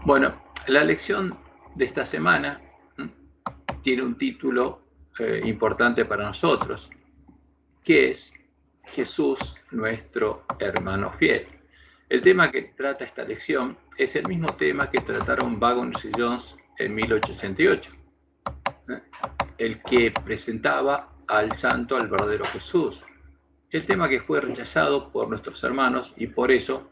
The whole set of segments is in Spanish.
Bueno, la lección de esta semana tiene un título importante para nosotros, que es Jesús, nuestro hermano fiel. El tema que trata esta lección es el mismo tema que trataron Waggoner y Jones en 1888, el que presentaba al santo, al verdadero Jesús. El tema que fue rechazado por nuestros hermanos y por eso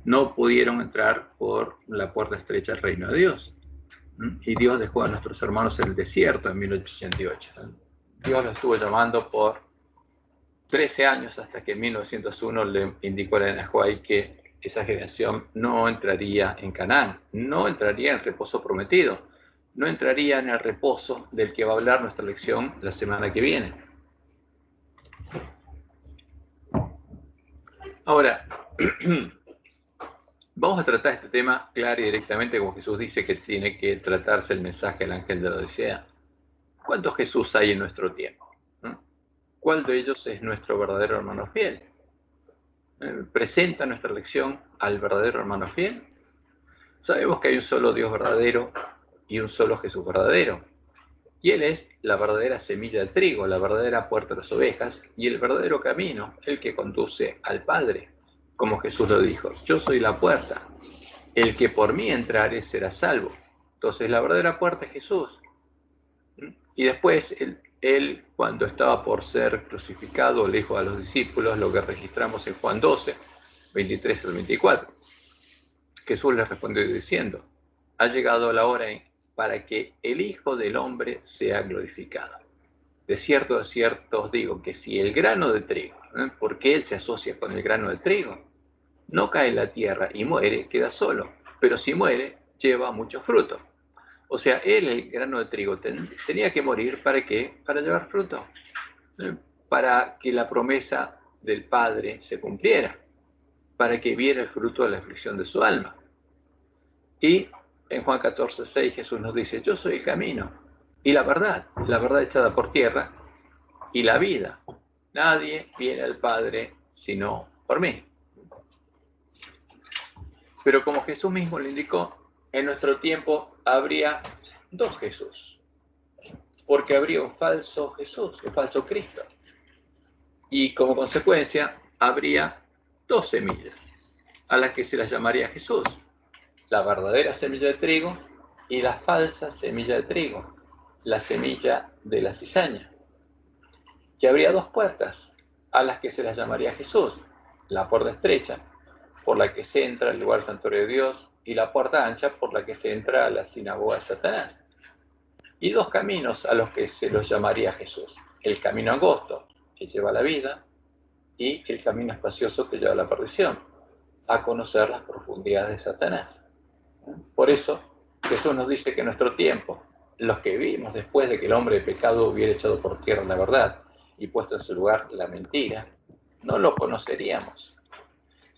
no pudieron entrar por la puerta estrecha al reino de Dios. Y Dios dejó a nuestros hermanos en el desierto en 1888. Dios los estuvo llamando por 13 años hasta que en 1901 le indicó a la Nahuay que esa generación no entraría en Canaán, no entraría en el reposo prometido, no entraría en el reposo del que va a hablar nuestra lección la semana que viene. Ahora, vamos a tratar este tema claro y directamente como Jesús dice que tiene que tratarse el mensaje del ángel de la Odisea. ¿Cuántos Jesús hay en nuestro tiempo? ¿Cuál de ellos es nuestro verdadero hermano fiel? ¿Presenta nuestra lección al verdadero hermano fiel? Sabemos que hay un solo Dios verdadero y un solo Jesús verdadero. Y Él es la verdadera semilla de trigo, la verdadera puerta de las ovejas y el verdadero camino, el que conduce al Padre. Como Jesús lo dijo, yo soy la puerta, el que por mí entrare será salvo. Entonces la verdadera puerta es Jesús. Y después él, cuando estaba por ser crucificado, le dijo a los discípulos lo que registramos en Juan 12, 23 al 24. Jesús les respondió diciendo, ha llegado la hora para que el Hijo del Hombre sea glorificado. De cierto os digo que si el grano de trigo, porque él se asocia con el grano de trigo, no cae en la tierra y muere, queda solo, pero si muere, lleva mucho fruto. O sea, él, el grano de trigo, tenía que morir ¿para qué? Para llevar fruto, para que la promesa del Padre se cumpliera, para que viera el fruto de la aflicción de su alma. Y en Juan 14:6 Jesús nos dice, yo soy el camino y la verdad echada por tierra y la vida. Nadie viene al Padre sino por mí. Pero como Jesús mismo lo indicó, en nuestro tiempo habría dos Jesús, porque habría un falso Jesús, un falso Cristo. Y como consecuencia habría dos semillas, a las que se las llamaría Jesús, la verdadera semilla de trigo y la falsa semilla de trigo, la semilla de la cizaña. Y habría dos puertas, a las que se las llamaría Jesús, la puerta estrecha, por la que se entra al lugar santuario de Dios, y la puerta ancha por la que se entra a la sinagoga de Satanás. Y dos caminos a los que se los llamaría Jesús, el camino angosto, que lleva a la vida, y el camino espacioso que lleva a la perdición, a conocer las profundidades de Satanás. Por eso Jesús nos dice que en nuestro tiempo, los que vivimos después de que el hombre de pecado hubiera echado por tierra la verdad y puesto en su lugar la mentira, no lo conoceríamos.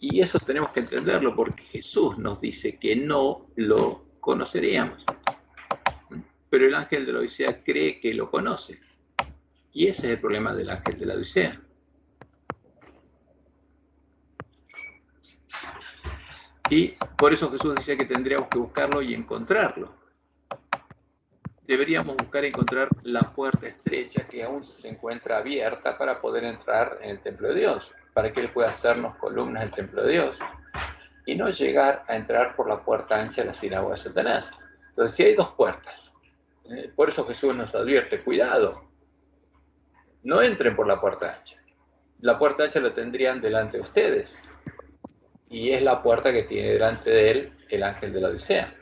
Y eso tenemos que entenderlo porque Jesús nos dice que no lo conoceríamos. Pero el ángel de la Odisea cree que lo conoce. Y ese es el problema del ángel de la Odisea. Y por eso Jesús decía que tendríamos que buscarlo y encontrarlo. Deberíamos buscar y encontrar la puerta estrecha que aún se encuentra abierta para poder entrar en el templo de Dios, para que Él pueda hacernos columnas del templo de Dios. Y no llegar a entrar por la puerta ancha de la sinagoga de Satanás. Entonces, si hay dos puertas, por eso Jesús nos advierte, cuidado, no entren por la puerta ancha. La puerta ancha la tendrían delante de ustedes. Y es la puerta que tiene delante de él el ángel de la Odisea.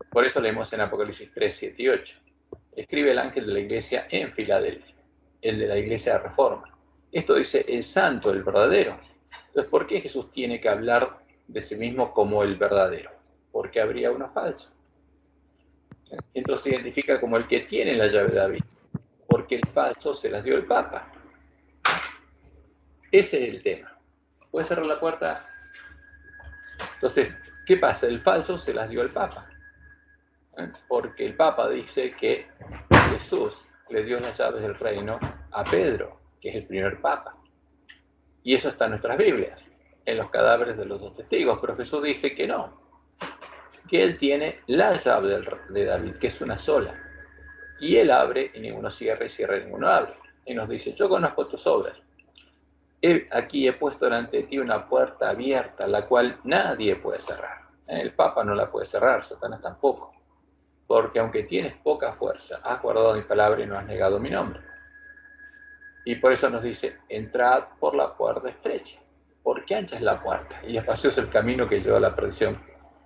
Por eso leemos en Apocalipsis 3, 7 y 8. Escribe el ángel de la iglesia en Filadelfia, el de la iglesia de Reforma. Esto dice el santo, el verdadero. Entonces, ¿por qué Jesús tiene que hablar de sí mismo como el verdadero? Porque habría uno falso. Entonces se identifica como el que tiene la llave de David, porque el falso se las dio el Papa. Ese es el tema. ¿Puedes cerrar la puerta? Entonces, ¿qué pasa? El falso se las dio el Papa. Porque el Papa dice que Jesús le dio las llaves del reino a Pedro, que es el primer Papa. Y eso está en nuestras Biblias, en los cadáveres de los dos testigos. Pero Jesús dice que no. que él tiene la llave de David, que es una sola. Y él abre y ninguno cierra, y cierra y ninguno abre. Y nos dice, yo conozco tus obras. Aquí he puesto delante de ti una puerta abierta, la cual nadie puede cerrar. El Papa no la puede cerrar, Satanás tampoco. Porque aunque tienes poca fuerza, has guardado mi palabra y no has negado mi nombre. Y por eso nos dice, entrad por la puerta estrecha, porque ancha es la puerta y espacioso el camino que lleva a la perdición.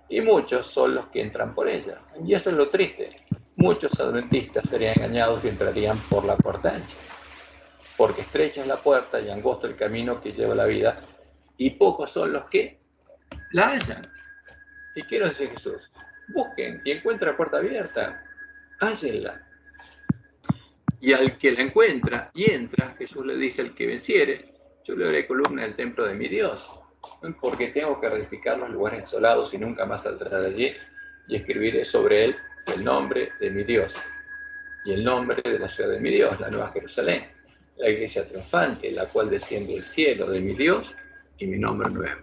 Y muchos son los que entran por ella. Y eso es lo triste. Muchos adventistas serían engañados y entrarían por la puerta ancha. Porque estrecha es la puerta y angosto el camino que lleva a la vida, y pocos son los que la hallan. ¿Y qué nos dice Jesús? Busquen y encuentren la puerta abierta, hállenla. Y al que la encuentra y entra, Jesús le dice al que venciere, yo le haré columna del templo de mi Dios, porque tengo que reedificar los lugares desolados y nunca más saldrá de allí, y escribiré sobre él el nombre de mi Dios y el nombre de la ciudad de mi Dios, la Nueva Jerusalén, la iglesia triunfante, la cual desciende del cielo de mi Dios y mi nombre nuevo.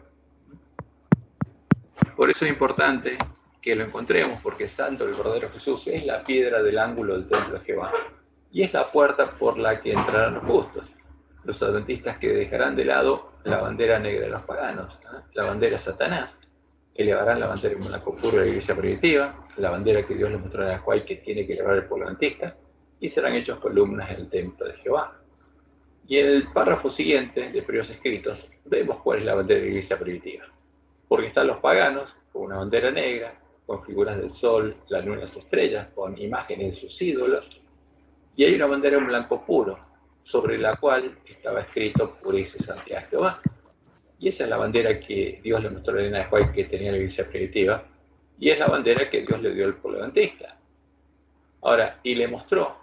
Por eso es importante que lo encontremos, porque Santo, el verdadero Jesús, es la piedra del ángulo del templo de Jehová. Y es la puerta por la que entrarán los justos. Los adventistas que dejarán de lado la bandera negra de los paganos, la bandera de Satanás, elevarán la bandera blanco puro de la iglesia primitiva, la bandera que Dios les mostró a Juan que tiene que elevar el pueblo adventista, y serán hechos columnas en el templo de Jehová. Y en el párrafo siguiente de Primeros Escritos vemos cuál es la bandera de la iglesia primitiva. Porque están los paganos con una bandera negra, con figuras del sol, la luna y las estrellas, con imágenes de sus ídolos, y hay una bandera en blanco puro, sobre la cual estaba escrito Purice Santidad Jehová. Y esa es la bandera que Dios le mostró a Elena de White que tenía la iglesia primitiva, y es la bandera que Dios le dio al pueblo adventista. Ahora, y le mostró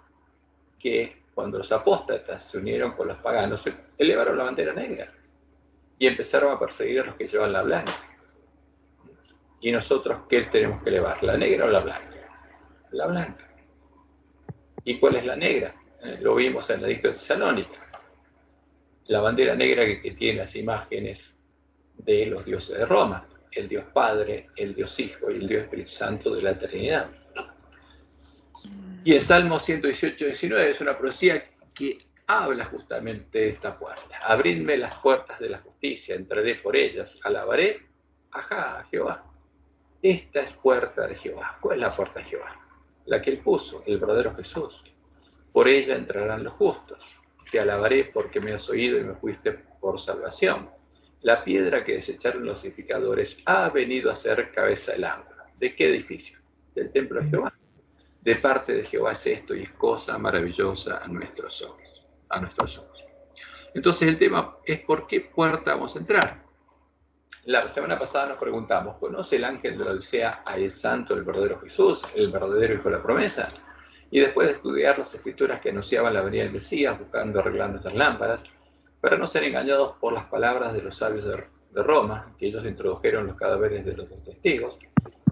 que cuando los apóstatas se unieron con los paganos, elevaron la bandera negra y empezaron a perseguir a los que llevan la blanca. ¿Y nosotros qué tenemos que elevar? ¿La negra o la blanca? La blanca. ¿Y cuál es la negra? Lo vimos en la Edicto de Tesalónica. La bandera negra que tiene las imágenes de los dioses de Roma, el Dios Padre, el Dios Hijo y el Dios Espíritu Santo de la Trinidad. Y el Salmo 118-19 es una profecía que habla justamente de esta puerta. Abridme las puertas de la justicia, entraré por ellas, alabaré a Jehová. Esta es puerta de Jehová. ¿Cuál es la puerta de Jehová? La que él puso, el verdadero Jesús. Por ella entrarán los justos. Te alabaré porque me has oído y me fuiste por salvación. La piedra que desecharon los edificadores ha venido a ser cabeza del ángulo. ¿De qué edificio? Del templo de Jehová. De parte de Jehová es esto y es cosa maravillosa a nuestros ojos. Entonces el tema es ¿por qué puerta vamos a entrar? La semana pasada nos preguntamos, ¿conoce el ángel de la Odisea a el santo, el verdadero Jesús, el verdadero Hijo de la promesa? Y después de estudiar las escrituras que anunciaban la venida del Mesías, buscando arreglar nuestras lámparas, para no ser engañados por las palabras de los sabios de Roma, que ellos introdujeron los cadáveres de los dos testigos,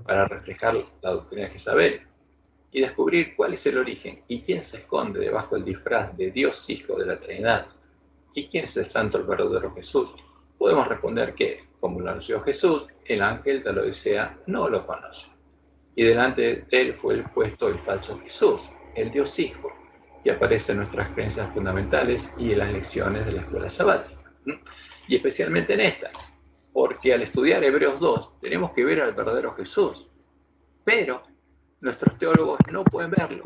para reflejar la doctrina de Jezabel, y descubrir cuál es el origen y quién se esconde debajo del disfraz de Dios Hijo de la Trinidad, y quién es el santo, el verdadero Jesús, podemos responder que, como lo anunció Jesús, el ángel de la Odisea no lo conoce. Y delante de él fue puesto el falso Jesús, el Dios Hijo, que aparece en nuestras creencias fundamentales y en las lecciones de la escuela sabática. Y especialmente en esta, porque al estudiar Hebreos 2 tenemos que ver al verdadero Jesús, pero nuestros teólogos no pueden verlo,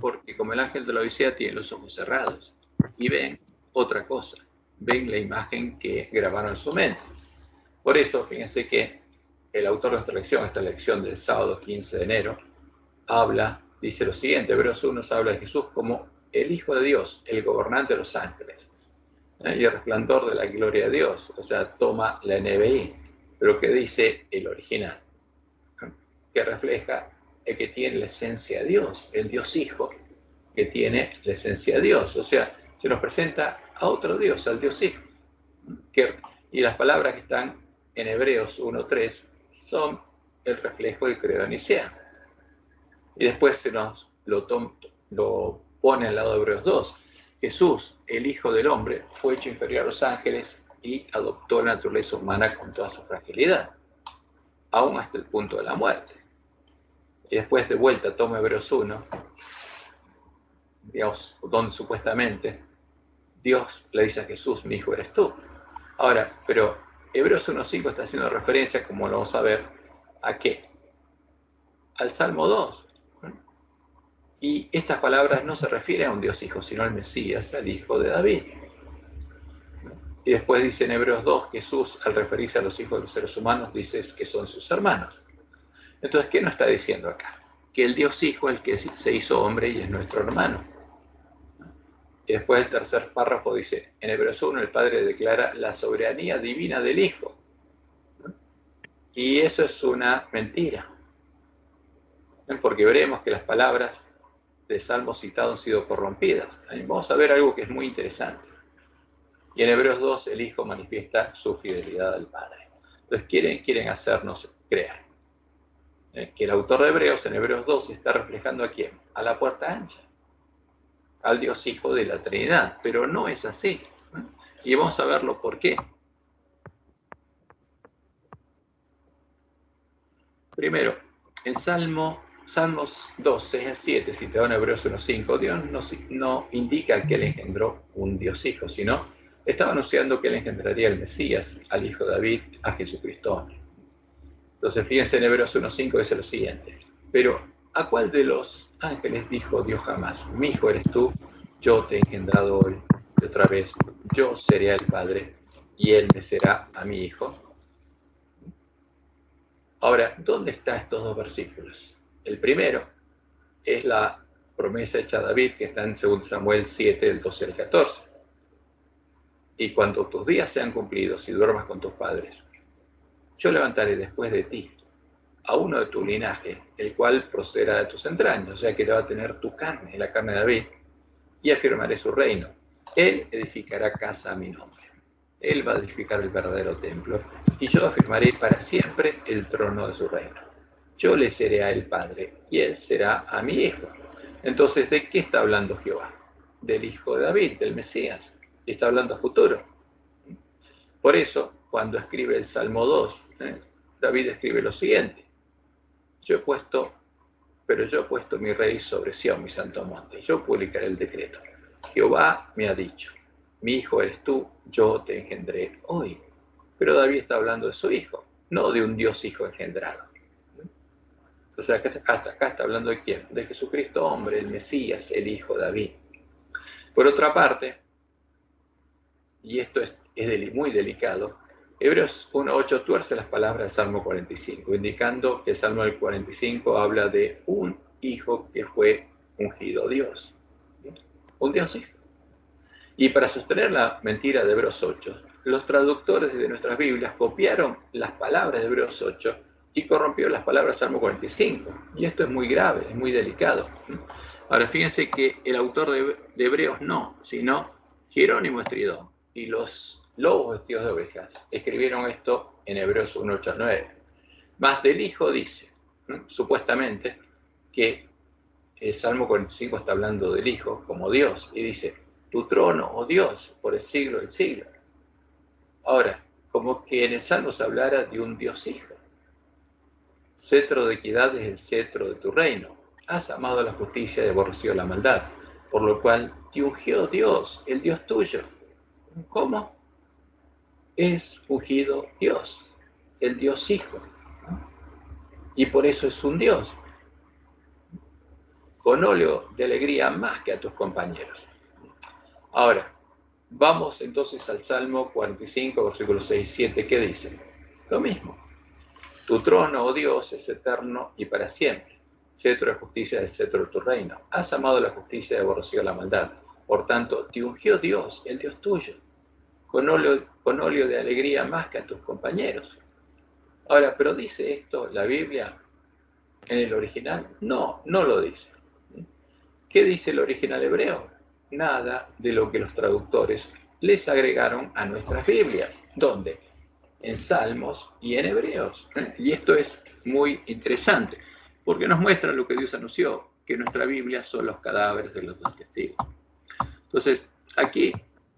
porque como el ángel de la Odisea tiene los ojos cerrados y ven otra cosa, ven la imagen que grabaron en su mente. Por eso, fíjense que el autor de esta lección del sábado 15 de enero, dice lo siguiente: Hebreos 1 nos habla de Jesús como el Hijo de Dios, el gobernante de los ángeles, y el resplandor de la gloria de Dios. O sea, toma la NBI, pero que dice el original, que refleja el que tiene la esencia de Dios, el Dios Hijo, que tiene la esencia de Dios. O sea, se nos presenta a otro Dios, al Dios Hijo. Y las palabras que están en Hebreos 1.3 son el reflejo del credo de Nicea. Y después se nos lo pone al lado de Hebreos 2. Jesús, el Hijo del Hombre, fue hecho inferior a los ángeles y adoptó la naturaleza humana con toda su fragilidad, aún hasta el punto de la muerte. y después de vuelta toma Hebreos 1, digamos, donde supuestamente Dios le dice a Jesús, mi hijo eres tú. Ahora, pero Hebreos 1.5 está haciendo referencia, como lo vamos a ver, ¿a qué? Al Salmo 2. Y estas palabras no se refieren a un Dios hijo, sino al Mesías, al hijo de David. Y después dice en Hebreos 2, Jesús, al referirse a los hijos de los seres humanos, dice que son sus hermanos. Entonces, ¿qué nos está diciendo acá? Que el Dios hijo es el que se hizo hombre y es nuestro hermano. Y después el tercer párrafo dice, en Hebreos 1 el Padre declara la soberanía divina del Hijo. Y eso es una mentira. Porque veremos que las palabras del Salmo citado han sido corrompidas. Vamos a ver algo que es muy interesante. Y en Hebreos 2 el Hijo manifiesta su fidelidad al Padre. Entonces quieren hacernos creer que el autor de Hebreos en Hebreos 2 está reflejando a quién, a la puerta ancha, al Dios Hijo de la Trinidad, pero no es así. Y vamos a verlo por qué. Primero, en Salmos 2, 6 al 7, citado en Hebreos 1.5, Dios no indica que él engendró un Dios Hijo, sino estaba anunciando que él engendraría al Mesías, al Hijo de David, a Jesucristo. Entonces, fíjense en Hebreos 1.5 dice lo siguiente, pero ¿a cuál de los ángeles dijo Dios jamás? Mi hijo eres tú, yo te he engendrado hoy, y otra vez, yo seré el Padre, y él me será a mi hijo. Ahora, ¿dónde están estos dos versículos? El primero es la promesa hecha a David, que está en 2 Samuel 7, del 12 al 14. Y cuando tus días sean cumplidos y duermas con tus padres, yo levantaré después de ti a uno de tu linaje, el cual procederá de tus entrañas, o sea que va a tener tu carne, la carne de David, y afirmaré su reino. Él edificará casa a mi nombre. Él va a edificar el verdadero templo, y yo afirmaré para siempre el trono de su reino. Yo le seré a él padre, y él será a mi hijo. Entonces, ¿de qué está hablando Jehová? Del hijo de David, del Mesías. Y está hablando a futuro. Por eso, cuando escribe el Salmo 2, David escribe lo siguiente. Yo he puesto mi rey sobre Sión, mi santo monte. Yo publicaré el decreto. Jehová me ha dicho, mi hijo eres tú, yo te engendré hoy. Pero David está hablando de su hijo, no de un Dios hijo engendrado. O sea, hasta acá está hablando de quién? De Jesucristo hombre, el Mesías, el hijo de David. Por otra parte, y esto es muy delicado, Hebreos 1.8 tuerce las palabras del Salmo 45, indicando que el Salmo del 45 habla de un hijo que fue ungido Dios. Un Dios hijo. Y para sostener la mentira de Hebreos 8, los traductores de nuestras Biblias copiaron las palabras de Hebreos 8 y corrompieron las palabras del Salmo 45. Y esto es muy grave, es muy delicado. Ahora, fíjense que el autor de Hebreos no, sino Jerónimo Estridón y los lobos vestidos de ovejas escribieron esto en Hebreos 1.8 al 9. Mas del Hijo dice, supuestamente, que el Salmo 45 está hablando del Hijo como Dios, y dice, tu trono, oh Dios, por el siglo del siglo. Ahora, como que en el Salmo se hablara de un Dios Hijo. Cetro de equidad es el cetro de tu reino. Has amado la justicia y aborrecido la maldad, por lo cual te ungió Dios, el Dios tuyo. ¿Cómo? Es ungido Dios, el Dios Hijo. Y por eso es un Dios. Con óleo de alegría más que a tus compañeros. Ahora, vamos entonces al Salmo 45, versículos 6 y 7, ¿qué dice? Lo mismo. Tu trono, oh Dios, es eterno y para siempre. Cetro de justicia es el cetro de tu reino. Has amado la justicia y aborrecido la maldad. Por tanto, te ungió Dios, el Dios tuyo, con óleo de alegría más que a tus compañeros. Ahora, ¿pero dice esto la Biblia en el original? No, no lo dice. ¿Qué dice el original hebreo? Nada de lo que los traductores les agregaron a nuestras Biblias. ¿Dónde? En Salmos y en Hebreos. Y esto es muy interesante, porque nos muestra lo que Dios anunció, que nuestra Biblia son los cadáveres de los dos testigos. Entonces, aquí,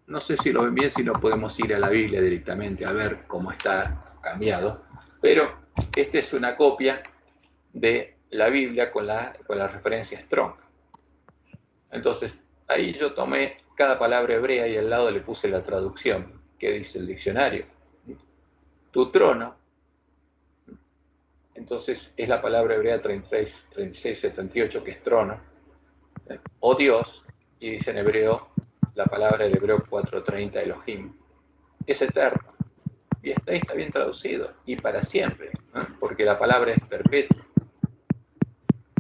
no sé si lo ven bien, si no podemos ir a la Biblia directamente a ver cómo está cambiado, pero esta es una copia de la Biblia con la referencia Strong. Entonces, ahí yo tomé cada palabra hebrea y al lado le puse la traducción, que dice el diccionario. Tu trono, entonces es la palabra hebrea 3678, que es trono, o Dios, y dice en hebreo, la palabra del hebreo 430, Elohim, es eterno. Y está bien traducido, y para siempre, ¿no? Porque la palabra es perpetua.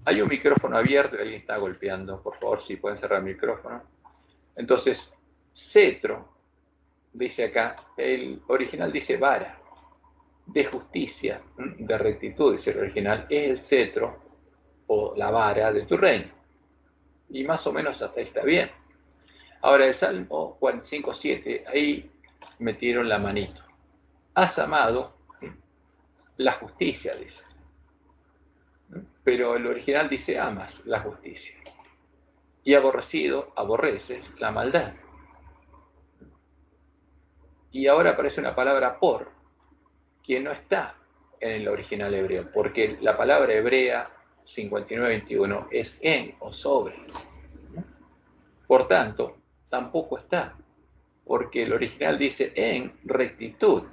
Hay un micrófono abierto y alguien está golpeando. Por favor, si pueden cerrar el micrófono. Entonces, cetro, dice acá, el original dice vara, de justicia, de rectitud, dice el original, es el cetro o la vara de tu reino. Y más o menos hasta ahí está bien. Ahora, el Salmo 45:7, ahí metieron la manito. Has amado la justicia, dice. Pero el original dice amas la justicia. Y aborrecido, aborreces la maldad. Y ahora aparece una palabra por, que no está en el original hebreo, porque la palabra hebrea 59:21 es en o sobre. Por tanto, tampoco está, porque el original dice en rectitud.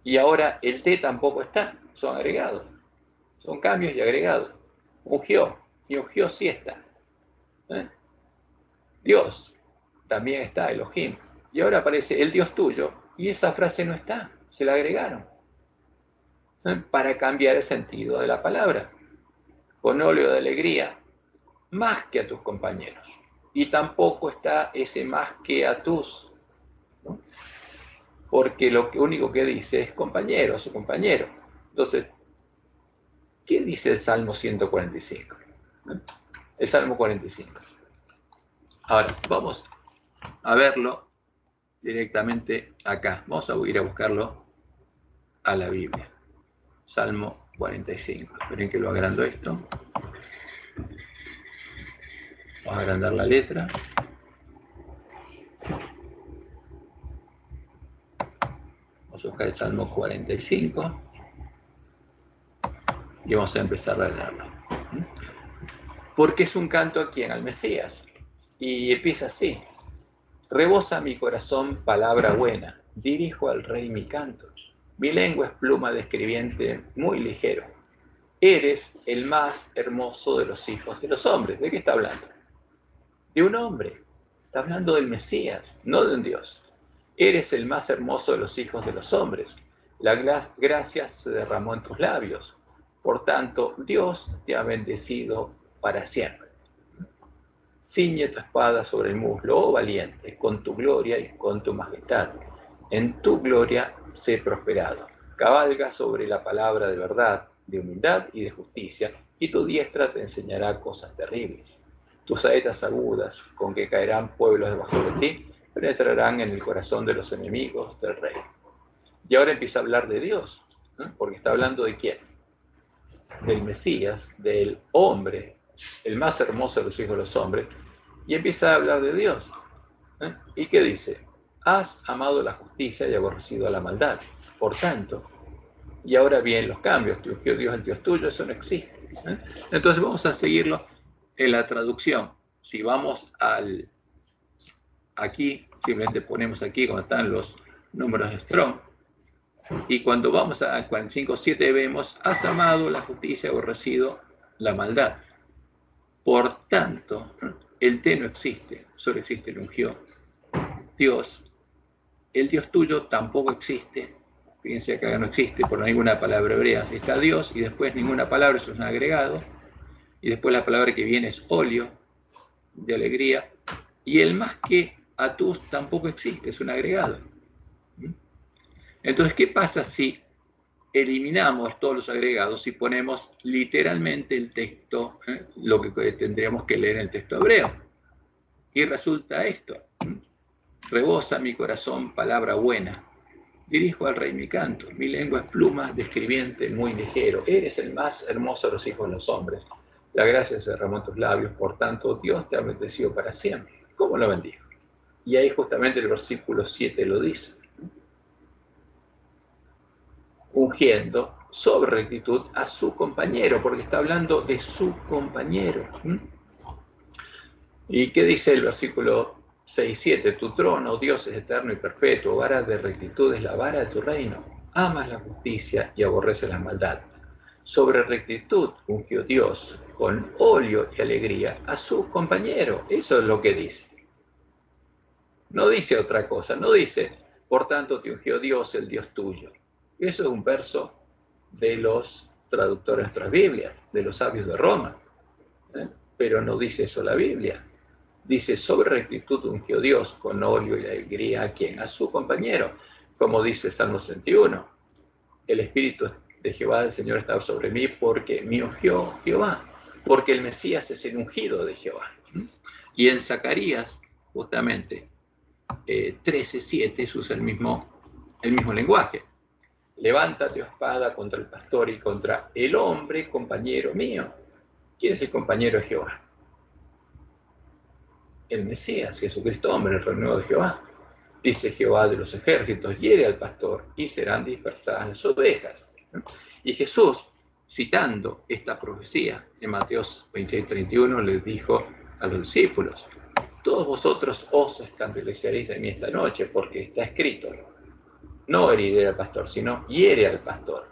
Y ahora el T tampoco está, son agregados. Son cambios y agregados. Ungió, y ungió sí está. Dios también está, Elohim. Y ahora aparece el Dios tuyo, y esa frase no está, se la agregaron. Para cambiar el sentido de la palabra. Con óleo de alegría, más que a tus compañeros. Y tampoco está ese más que a tus, ¿no? Porque lo único que dice es compañero, a su compañero. Entonces, ¿qué dice el Salmo 145? El Salmo 45. Ahora, vamos a verlo directamente acá. Vamos a ir a buscarlo a la Biblia. Salmo 45. Esperen que lo agrando esto. Vamos a agrandar la letra. Vamos a buscar el Salmo 45. Y vamos a empezar a leerlo. Porque es un canto a quién, al Mesías. Y empieza así. Rebosa mi corazón palabra buena, dirijo al rey mi canto. Mi lengua es pluma de escribiente muy ligero. Eres el más hermoso de los hijos de los hombres. ¿De qué está hablando? De un hombre. Está hablando del Mesías, no de un Dios. Eres el más hermoso de los hijos de los hombres. La gracia se derramó en tus labios. Por tanto, Dios te ha bendecido para siempre. Ciñe tu espada sobre el muslo, oh valiente, con tu gloria y con tu majestad. En tu gloria sé prosperado. Cabalga sobre la palabra de verdad, de humildad y de justicia, y tu diestra te enseñará cosas terribles. Tus saetas agudas, con que caerán pueblos debajo de ti, penetrarán en el corazón de los enemigos del rey. Y ahora empieza a hablar de Dios, ¿no? Porque está hablando de quién. Del Mesías, del hombre, el más hermoso de los hijos de los hombres, y empieza a hablar de Dios. ¿Y qué dice? Has amado la justicia y aborrecido a la maldad. Por tanto, y ahora vienen los cambios, Dios el Dios tuyo, eso no existe. Entonces vamos a seguirlo en la traducción. Si vamos aquí, simplemente ponemos aquí donde están los números de Strong, y cuando vamos a 45:7 vemos, has amado la justicia y aborrecido la maldad. Por tanto, el T no existe, solo existe el ungió. Dios, el Dios tuyo tampoco existe. Fíjense que acá no existe por ninguna palabra hebrea. Está Dios y después ninguna palabra, eso es un agregado. Y después la palabra que viene es óleo, de alegría. Y el más que atus tampoco existe, es un agregado. Entonces, ¿qué pasa si eliminamos todos los agregados y ponemos literalmente el texto, lo que tendríamos que leer en el texto hebreo? Y resulta esto. Rebosa mi corazón palabra buena. Dirijo al rey mi canto. Mi lengua es pluma de escribiente muy ligero. Eres el más hermoso de los hijos de los hombres. La gracia se derramó en tus labios. Por tanto, Dios te ha bendecido para siempre. ¿Cómo lo bendijo? Y ahí justamente el versículo 7 lo dice. Ungiendo sobre rectitud a su compañero, porque está hablando de su compañero. ¿Y qué dice el versículo 6-7? Tu trono, Dios, es eterno y perpetuo, vara de rectitud es la vara de tu reino. Amas la justicia y aborreces la maldad. Sobre rectitud ungió Dios con óleo y alegría a su compañero. Eso es lo que dice. No dice otra cosa, no dice, por tanto te ungió Dios, el Dios tuyo. Eso es un verso de los traductores de nuestras Biblias, de los sabios de Roma. Pero no dice eso la Biblia. Dice, sobre rectitud ungió Dios con óleo y alegría a quien, a su compañero, como dice el Salmo 61. El Espíritu de Jehová del Señor está sobre mí porque me ungió Jehová, porque el Mesías es el ungido de Jehová. Y en Zacarías, justamente, 13:7 usa el mismo lenguaje. Levántate, espada, contra el pastor y contra el hombre, compañero mío. ¿Quién es el compañero de Jehová? El Mesías, Jesucristo, hombre, el renuevo de Jehová. Dice Jehová de los ejércitos, hiere al pastor y serán dispersadas las ovejas. Y Jesús, citando esta profecía en Mateo 26:31, les dijo a los discípulos, todos vosotros os escandalizaréis de mí esta noche, porque está escrito, no heriré al pastor, sino hiere al pastor,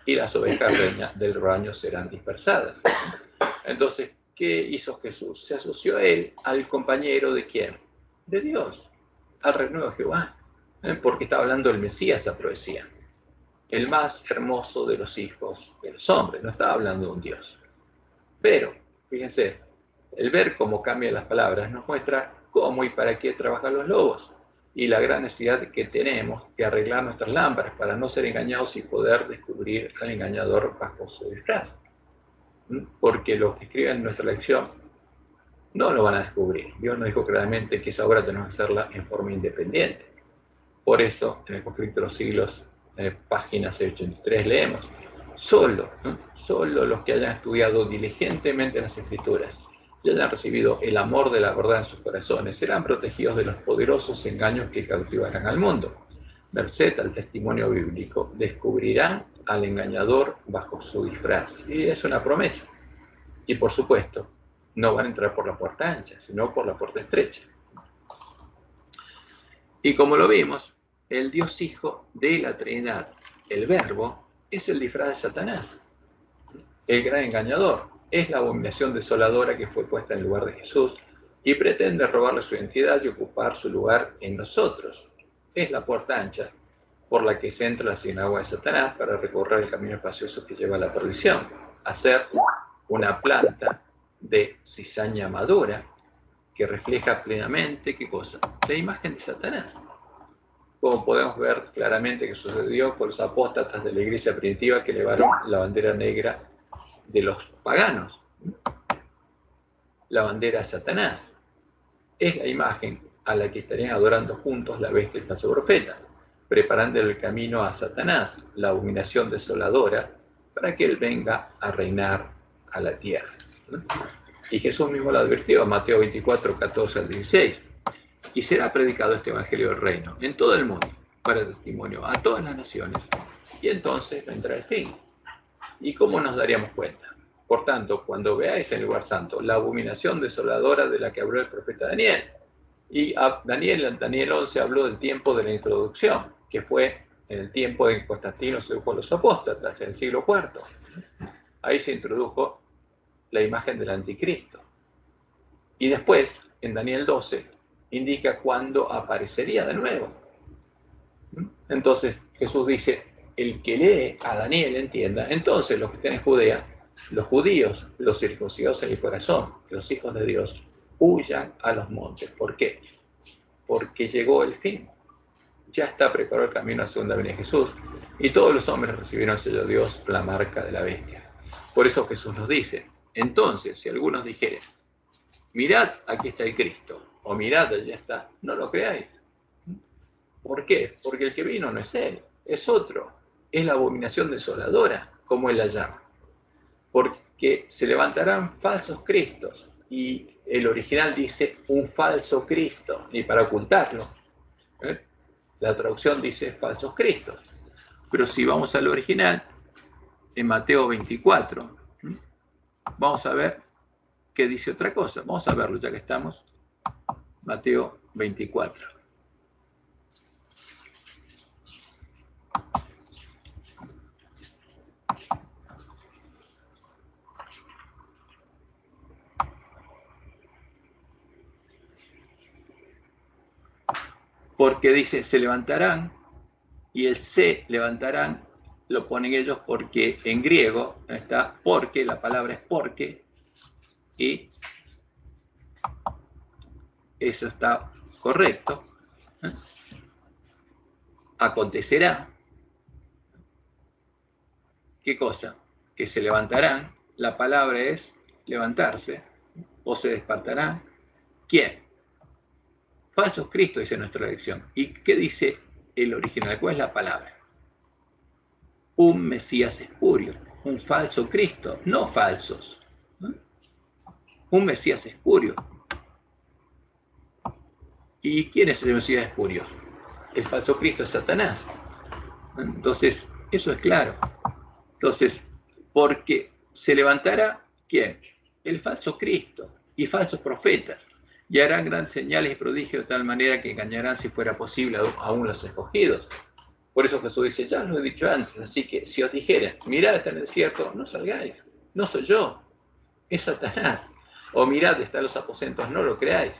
y las ovejas del rebaño serán dispersadas. Entonces, ¿qué hizo Jesús? Se asoció a él al compañero de ¿quién? De Dios, al renuevo de Jehová, porque está hablando el Mesías, esa profecía, el más hermoso de los hijos de los hombres, no estaba hablando de un Dios. Pero, fíjense, el ver cómo cambian las palabras nos muestra cómo y para qué trabajan los lobos, y la gran necesidad que tenemos de arreglar nuestras lámparas para no ser engañados y poder descubrir al engañador bajo su disfraz. Porque los que escriben nuestra lección no lo van a descubrir. Dios nos dijo claramente que esa obra tenemos que hacerla en forma independiente. Por eso, en el conflicto de los siglos, página 683, leemos, solo los que hayan estudiado diligentemente las Escrituras y hayan recibido el amor de la verdad en sus corazones, serán protegidos de los poderosos engaños que cautivarán al mundo. Merced al testimonio bíblico, descubrirán al engañador bajo su disfraz. Y es una promesa. Y por supuesto, no van a entrar por la puerta ancha, sino por la puerta estrecha. Y como lo vimos, el Dios Hijo de la Trinidad, el Verbo, es el disfraz de Satanás. El gran engañador es la abominación desoladora que fue puesta en lugar de Jesús y pretende robarle su identidad y ocupar su lugar en nosotros. Es la puerta ancha por la que se entra la sinagoga de Satanás para recorrer el camino espacioso que lleva a la perdición, hacer una planta de cizaña madura que refleja plenamente, ¿qué cosa? La imagen de Satanás. Como podemos ver claramente que sucedió con los apóstatas de la iglesia primitiva que elevaron la bandera negra de los paganos. La bandera de Satanás es la imagen a la que estarían adorando juntos la bestia y el falso profeta, preparando el camino a Satanás, la abominación desoladora, para que él venga a reinar a la tierra. Y Jesús mismo lo advirtió, Mateo 24:14-16, y será predicado este evangelio del reino en todo el mundo, para testimonio a todas las naciones, y entonces vendrá el fin. ¿Y cómo nos daríamos cuenta? Por tanto, cuando veáis en el lugar santo la abominación desoladora de la que habló el profeta Daniel, y Daniel 11 habló del tiempo de la introducción, que fue en el tiempo en que Constantino sedujo a los apóstatas, en el siglo IV. Ahí se introdujo la imagen del anticristo. Y después, en Daniel 12, indica cuándo aparecería de nuevo. Entonces, Jesús dice, el que lee a Daniel entienda, entonces los que estén en Judea, los judíos, los circuncidados en el corazón, los hijos de Dios, huyan a los montes. ¿Por qué? Porque llegó el fin. Ya está preparado el camino a la segunda venida de Jesús, y todos los hombres recibieron el sello de Dios, la marca de la bestia. Por eso Jesús nos dice, entonces, si algunos dijeren, mirad, aquí está el Cristo, o mirad, allá está, no lo creáis. ¿Por qué? Porque el que vino no es él, es otro. Es la abominación desoladora, como él la llama. Porque se levantarán falsos cristos, y el original dice un falso Cristo, y para ocultarlo, la traducción dice falsos cristos. Pero si vamos al original, en Mateo 24. Vamos a ver qué dice otra cosa. Vamos a verlo ya que estamos. Mateo 24. Porque dice, se levantarán, y el se levantarán lo ponen ellos porque en griego está porque, la palabra es porque, y eso está correcto. Acontecerá. ¿Qué cosa? Que se levantarán, la palabra es levantarse, o se despertarán. ¿Quién? Falsos Cristo, dice nuestra lección. ¿Y qué dice el original? ¿Cuál es la palabra? Un Mesías espurio, un falso Cristo, no falsos. Un Mesías espurio. ¿Y quién es el Mesías espurio? El falso Cristo es Satanás. Entonces, eso es claro. Entonces, porque se levantará, ¿quién? El falso Cristo y falsos profetas, y harán grandes señales y prodigios de tal manera que engañarán, si fuera posible, aún los escogidos. Por eso Jesús dice, ya lo he dicho antes, así que si os dijera, mirad, está en el desierto, no salgáis, no soy yo, es Satanás. O mirad, está en los aposentos, no lo creáis,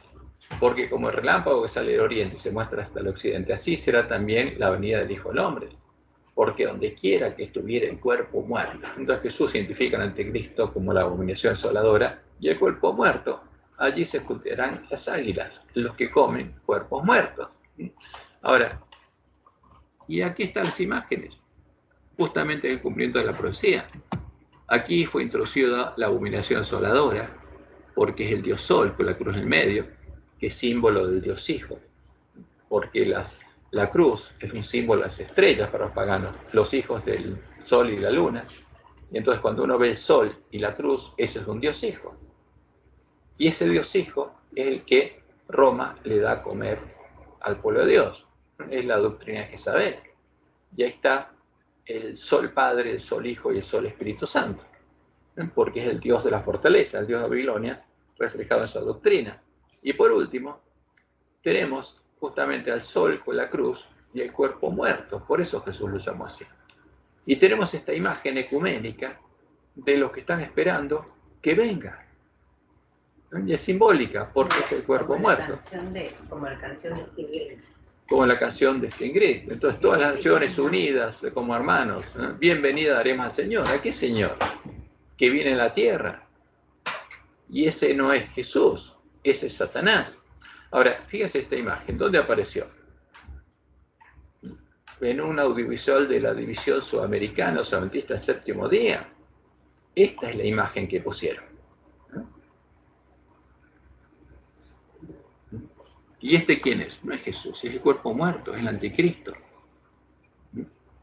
porque como el relámpago que sale del oriente y se muestra hasta el occidente, así será también la venida del Hijo del Hombre. Porque donde quiera que estuviera el cuerpo muerto. Entonces Jesús identifica al anticristo como la abominación asoladora, y el cuerpo muerto, allí se juntarán las águilas, los que comen cuerpos muertos. Ahora, y aquí están las imágenes, justamente el cumplimiento de la profecía. Aquí fue introducida la abominación asoladora, porque es el Dios Sol con la cruz en el medio, que es símbolo del Dios Hijo, porque la cruz es un símbolo de las estrellas para los paganos, los hijos del sol y la luna. Y entonces cuando uno ve el sol y la cruz, ese es un Dios Hijo. Y ese Dios Hijo es el que Roma le da a comer al pueblo de Dios. Es la doctrina de Jezabel. Y ahí está el sol Padre, el sol Hijo y el sol Espíritu Santo. Porque es el Dios de la fortaleza, el Dios de Babilonia, reflejado en su doctrina. Y por último, tenemos justamente al sol con la cruz y el cuerpo muerto, por eso Jesús lo llamó así. Y tenemos esta imagen ecuménica de los que están esperando que venga. Y es simbólica, porque es el cuerpo muerto. Como la canción de Stingray. Como la canción de Stingray. Entonces todas las naciones unidas como hermanos, bienvenida daremos al Señor. ¿A qué Señor? Que viene en la tierra. Y ese no es Jesús, ese es Satanás. Ahora, fíjese esta imagen, ¿dónde apareció? En un audiovisual de la división sudamericana, o adventista del séptimo día. Esta es la imagen que pusieron. ¿Y este quién es? No es Jesús, es el cuerpo muerto, es el anticristo.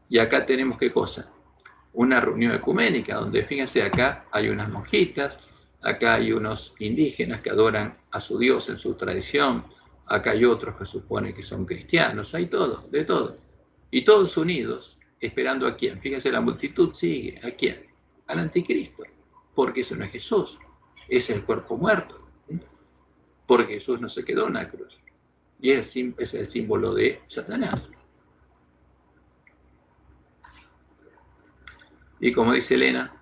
Y acá tenemos ¿qué cosa? Una reunión ecuménica, donde fíjense, acá hay unas monjitas, acá hay unos indígenas que adoran a su Dios en su tradición, acá hay otros que supone que son cristianos, hay todo, de todo. Y todos unidos, esperando ¿a quién? Fíjense, la multitud sigue, ¿a quién? Al anticristo, porque eso no es Jesús, es el cuerpo muerto, porque Jesús no se quedó en la cruz, y es el símbolo de Satanás. Y como dice Elena,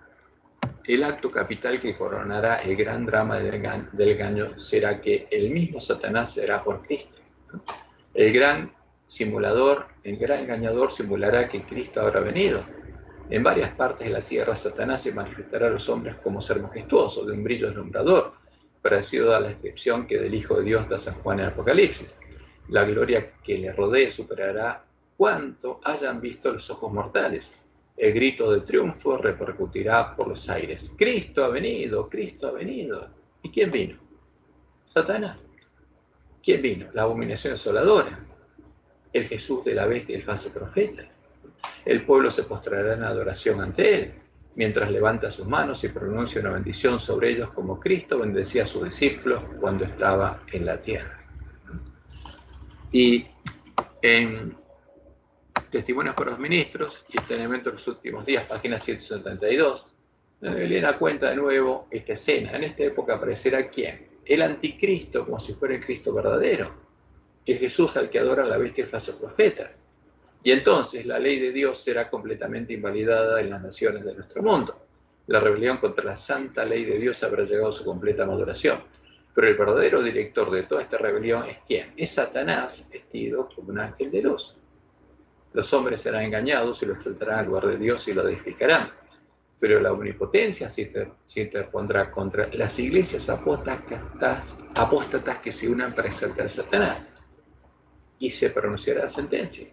el acto capital que coronará el gran drama del engaño será que el mismo Satanás será por Cristo. El gran simulador, el gran engañador simulará que Cristo habrá venido. En varias partes de la tierra Satanás se manifestará a los hombres como ser majestuoso, de un brillo deslumbrador, parecido a la descripción que del Hijo de Dios da San Juan en Apocalipsis. La gloria que le rodee superará cuanto hayan visto los ojos mortales. El grito de triunfo repercutirá por los aires. Cristo ha venido, Cristo ha venido. ¿Y quién vino? Satanás. ¿Quién vino? La abominación asoladora. El Jesús de la bestia y el falso profeta. El pueblo se postrará en adoración ante él, mientras levanta sus manos y pronuncia una bendición sobre ellos como Cristo bendecía a sus discípulos cuando estaba en la tierra. Y Testimonios para los Ministros y este elemento de los últimos días, página 172, Elena cuenta de nuevo esta escena. En esta época aparecerá ¿quién? El anticristo, como si fuera el Cristo verdadero, el Jesús al que adora la bestia y el falso profeta. Y entonces la ley de Dios será completamente invalidada en las naciones de nuestro mundo. La rebelión contra la santa ley de Dios habrá llegado a su completa maduración. Pero el verdadero director de toda esta rebelión es ¿quién? Es Satanás, vestido como un ángel de luz. Los hombres serán engañados y lo exaltarán al lugar de Dios y lo edificarán. Pero la omnipotencia se interpondrá contra las iglesias apóstatas que se unan para exaltar a Satanás. Y se pronunciará sentencia.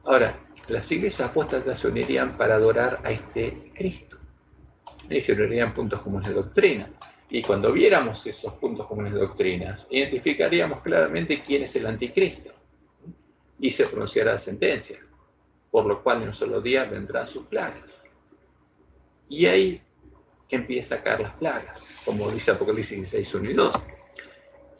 Ahora, las iglesias apóstatas se unirían para adorar a este Cristo. Y se unirían puntos comunes de doctrina. Y cuando viéramos esos puntos comunes de doctrinas, identificaríamos claramente quién es el anticristo. Y se pronunciará sentencia, por lo cual en un solo día vendrán sus plagas. Y ahí empieza a caer las plagas, como dice Apocalipsis 16, 1 y 2.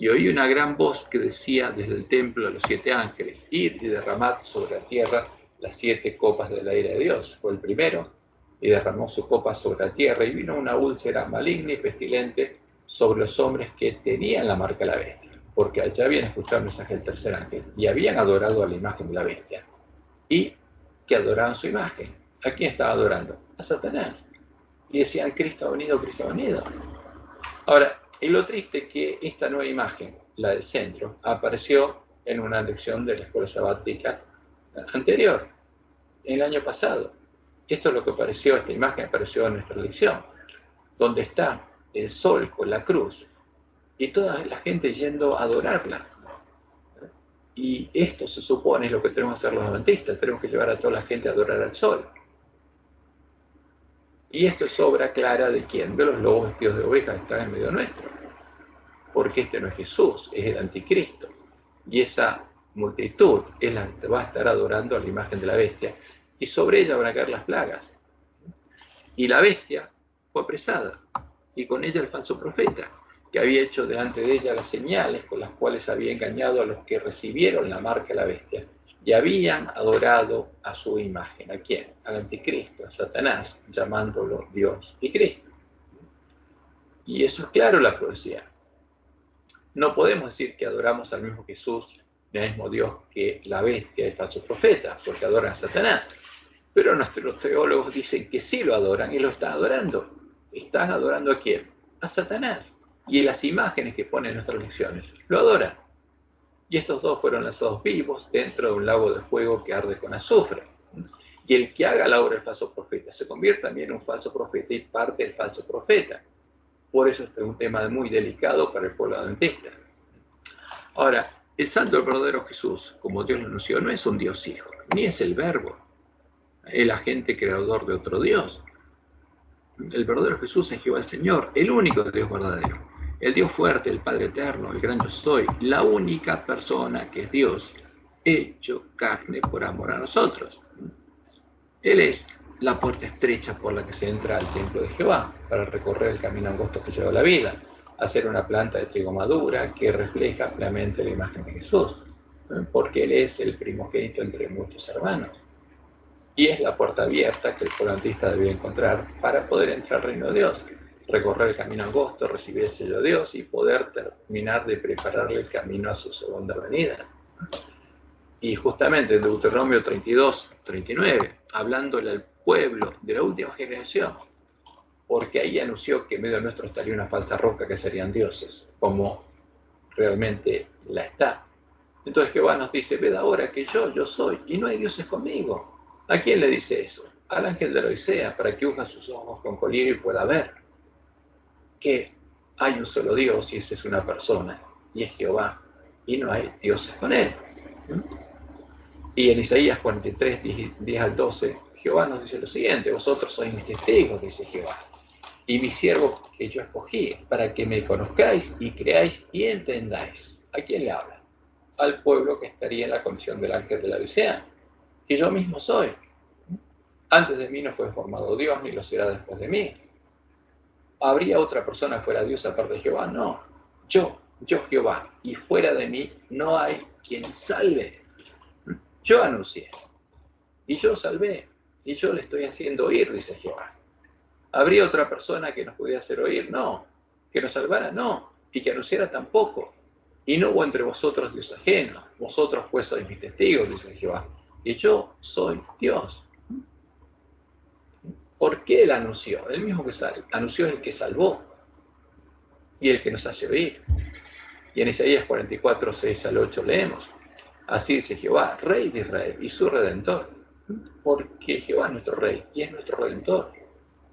Y oí una gran voz que decía desde el templo a los 7 ángeles: id y derramad sobre la tierra las 7 copas de la ira de Dios. Fue el primero, y derramó su copa sobre la tierra, y vino una úlcera maligna y pestilente sobre los hombres que tenían la marca de la bestia, porque allá habían escuchado el mensaje del tercer ángel, y habían adorado a la imagen de la bestia, y que adoraban su imagen. ¿A quién estaba adorando? A Satanás. Y decían: Cristo ha venido, Cristo ha venido. Ahora, y lo triste es que esta nueva imagen, la del centro, apareció en una lección de la escuela sabática anterior, el año pasado. Esto es lo que apareció, esta imagen apareció en nuestra lección, donde está el sol con la cruz y toda la gente yendo a adorarla. Y esto se supone es lo que tenemos que hacer los adventistas, tenemos que llevar a toda la gente a adorar al sol. Y esto es obra clara de quién, de los lobos vestidos de ovejas que están en medio nuestro. Porque este no es Jesús, es el anticristo. Y esa multitud es la que va a estar adorando a la imagen de la bestia. Y sobre ella van a caer las plagas. Y la bestia fue apresada. Y con ella el falso profeta, que había hecho delante de ella las señales con las cuales había engañado a los que recibieron la marca de la bestia. Y habían adorado a su imagen. ¿A quién? Al anticristo, a Satanás, llamándolo Dios y Cristo. Y eso es claro la profecía. No podemos decir que adoramos al mismo Jesús, el mismo Dios que la bestia y el falso profeta, porque adoran a Satanás. Pero nuestros teólogos dicen que sí lo adoran y lo están adorando. ¿Están adorando a quién? A Satanás. Y en las imágenes que ponen en nuestras lecciones lo adoran. Y estos dos fueron lanzados vivos dentro de un lago de fuego que arde con azufre. Y el que haga la obra del falso profeta se convierte también en un falso profeta y parte del falso profeta. Por eso este es un tema muy delicado para el pueblo adventista. Ahora, el santo, el verdadero Jesús, como Dios lo anunció, no es un Dios hijo, ni es el verbo, el agente creador de otro Dios. El verdadero Jesús es Jehová el Señor, el único Dios verdadero, el Dios fuerte, el Padre eterno, el gran yo soy, la única persona que es Dios, hecho carne por amor a nosotros. Él es la puerta estrecha por la que se entra al templo de Jehová, para recorrer el camino angosto que lleva a la vida, hacer una planta de trigo madura que refleja plenamente la imagen de Jesús, porque Él es el primogénito entre muchos hermanos. Y es la puerta abierta que el volantista debe encontrar para poder entrar al reino de Dios, recorrer el camino angosto, recibir el sello de Dios y poder terminar de prepararle el camino a su segunda venida. Y justamente en Deuteronomio 32, 39, hablándole al pueblo de la última generación, porque ahí anunció que en medio nuestro estaría una falsa roca que serían dioses, como realmente la está. Entonces Jehová nos dice: ved ahora que yo soy, y no hay dioses conmigo. ¿A quién le dice eso? Al ángel de la Odisea, para que unja sus ojos con colirio y pueda ver que hay un solo Dios, y esa es una persona, y es Jehová, y no hay dioses con él. Y en Isaías 43, 10 al 12, Jehová nos dice lo siguiente: vosotros sois mis testigos, dice Jehová, y mis siervos que yo escogí, para que me conozcáis y creáis y entendáis. ¿A quién le habla? Al pueblo que estaría en la condición del ángel de la Odisea, que yo mismo soy. Antes de mí no fue formado Dios, ni lo será después de mí. ¿Habría otra persona fuera de Dios aparte de Jehová? No. Yo Jehová, y fuera de mí no hay quien salve. Yo anuncié, y yo salvé, y yo le estoy haciendo oír, dice Jehová. ¿Habría otra persona que nos pudiera hacer oír? No. ¿Que nos salvara? No. Y que anunciara tampoco. Y no hubo entre vosotros Dios ajeno. Vosotros pues sois mis testigos, dice Jehová. Y yo soy Dios. ¿Por qué él anunció? El mismo que anunció es el que salvó y el que nos hace oír. Y en Isaías 44, 6 al 8 leemos. Así dice Jehová, Rey de Israel y su Redentor. Porque Jehová es nuestro Rey y es nuestro Redentor.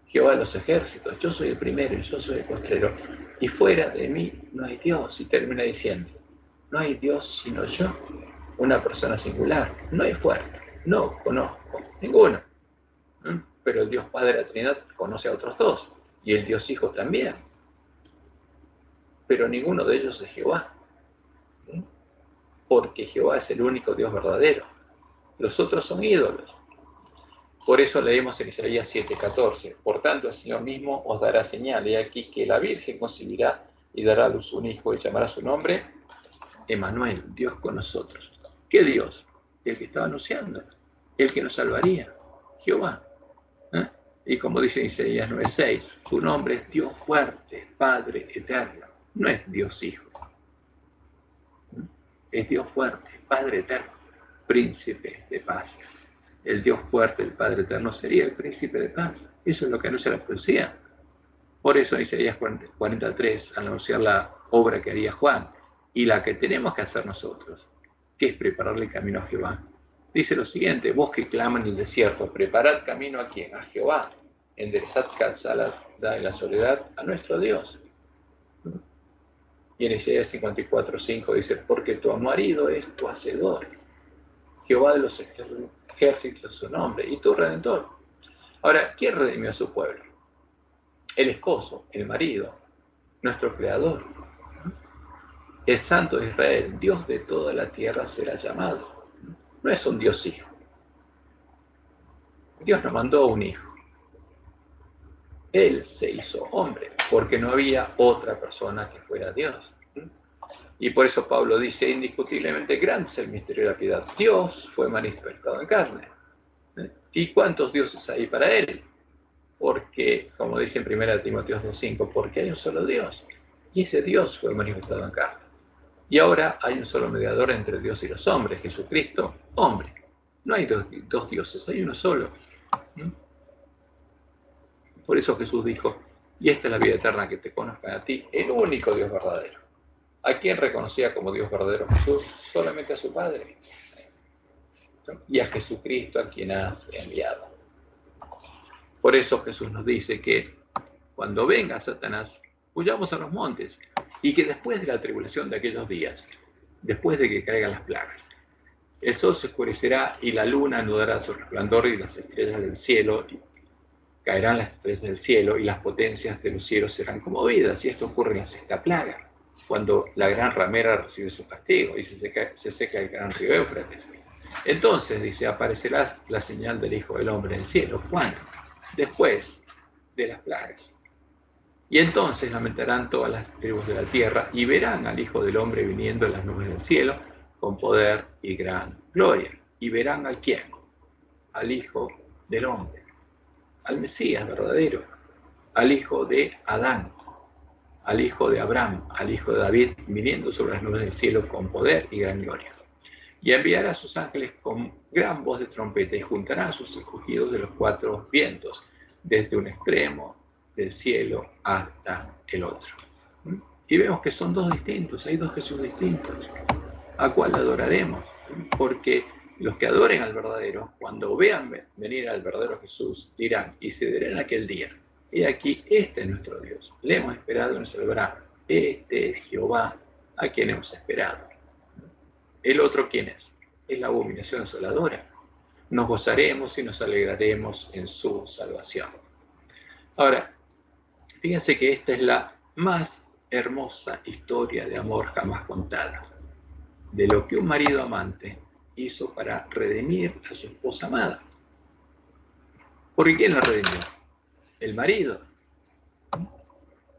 Jehová de los ejércitos, yo soy el primero y yo soy el postrero, y fuera de mí no hay Dios. Y termina diciendo, no hay Dios sino yo, una persona singular, no hay fuerte, no conozco ninguno. Pero el Dios Padre de la Trinidad conoce a otros dos, y el Dios Hijo también. Pero ninguno de ellos es Jehová, porque Jehová es el único Dios verdadero. Los otros son ídolos. Por eso leemos en Isaías 7:14. Por tanto, el Señor mismo os dará señal. He aquí que la Virgen concebirá y dará a luz un hijo y llamará su nombre Emmanuel, Dios con nosotros. ¿Qué Dios? El que estaba anunciando, el que nos salvaría, Jehová. Y como dice en Isaías 9:6, su nombre es Dios fuerte, Padre eterno. No es Dios Hijo. Es Dios fuerte, Padre eterno, Príncipe de paz. El Dios fuerte, el Padre eterno, sería el príncipe de paz. Eso es lo que anuncia la profecía. Por eso en Isaías 43, al anunciar la obra que haría Juan, y la que tenemos que hacer nosotros, que es prepararle camino a Jehová. Dice lo siguiente, vos que claman en el desierto, preparad camino a quién, a Jehová, enderezad calzada de la soledad a nuestro Dios. Y en Isaías 54:5 dice, porque tu marido es tu hacedor, Jehová de los ejércitos es su nombre, y tu redentor. Ahora, ¿quién redimió a su pueblo? El esposo, el marido, nuestro creador. El Santo de Israel, Dios de toda la tierra será llamado. No es un Dios hijo. Dios nos mandó un hijo. Él se hizo hombre, porque no había otra persona que fuera Dios. Y por eso Pablo dice, indiscutiblemente grande es el misterio de la piedad. Dios fue manifestado en carne. ¿Y cuántos dioses hay para él? Porque, como dice en 1 Timoteo 2:5, porque hay un solo Dios. Y ese Dios fue manifestado en carne. Y ahora hay un solo mediador entre Dios y los hombres, Jesucristo, hombre. No hay dos dioses, hay uno solo. Por eso Jesús dijo, y esta es la vida eterna, que te conozcan a ti, el único Dios verdadero. ¿A quién reconocía como Dios verdadero Jesús? Solamente a su Padre. Y a Jesucristo, a quien has enviado. Por eso Jesús nos dice que cuando venga Satanás, huyamos a los montes, y que después de la tribulación de aquellos días, después de que caigan las plagas, el sol se oscurecerá y la luna anudará su resplandor y las estrellas del cielo, caerán las estrellas del cielo y las potencias de los cielos serán conmovidas. Y esto ocurre en la sexta plaga, cuando la gran ramera recibe su castigo y se seca el gran río Éufrates. Entonces, dice, aparecerá la señal del Hijo del Hombre en el cielo. ¿Cuándo? Después de las plagas. Y entonces lamentarán todas las tribus de la tierra y verán al Hijo del Hombre viniendo en las nubes del cielo con poder y gran gloria. ¿Y verán a quién? Al Hijo del Hombre, al Mesías verdadero, al Hijo de Adán, al Hijo de Abraham, al Hijo de David, viniendo sobre las nubes del cielo con poder y gran gloria. Y enviará a sus ángeles con gran voz de trompeta y juntará a sus escogidos de los cuatro vientos, desde un extremo del cielo hasta el otro. Y vemos que son dos distintos, hay dos Jesús distintos. ¿A cuál adoraremos? Porque los que adoren al verdadero, cuando vean venir al verdadero Jesús, dirán, y se dirán aquel día, he aquí, este es nuestro Dios, le hemos esperado y nos salvará. Este es Jehová, a quien hemos esperado. ¿El otro quién es? Es la abominación asoladora. Nos gozaremos y nos alegraremos en su salvación. Ahora, fíjense que esta es la más hermosa historia de amor jamás contada, de lo que un marido amante hizo para redimir a su esposa amada. ¿Por quién la redimió? El marido.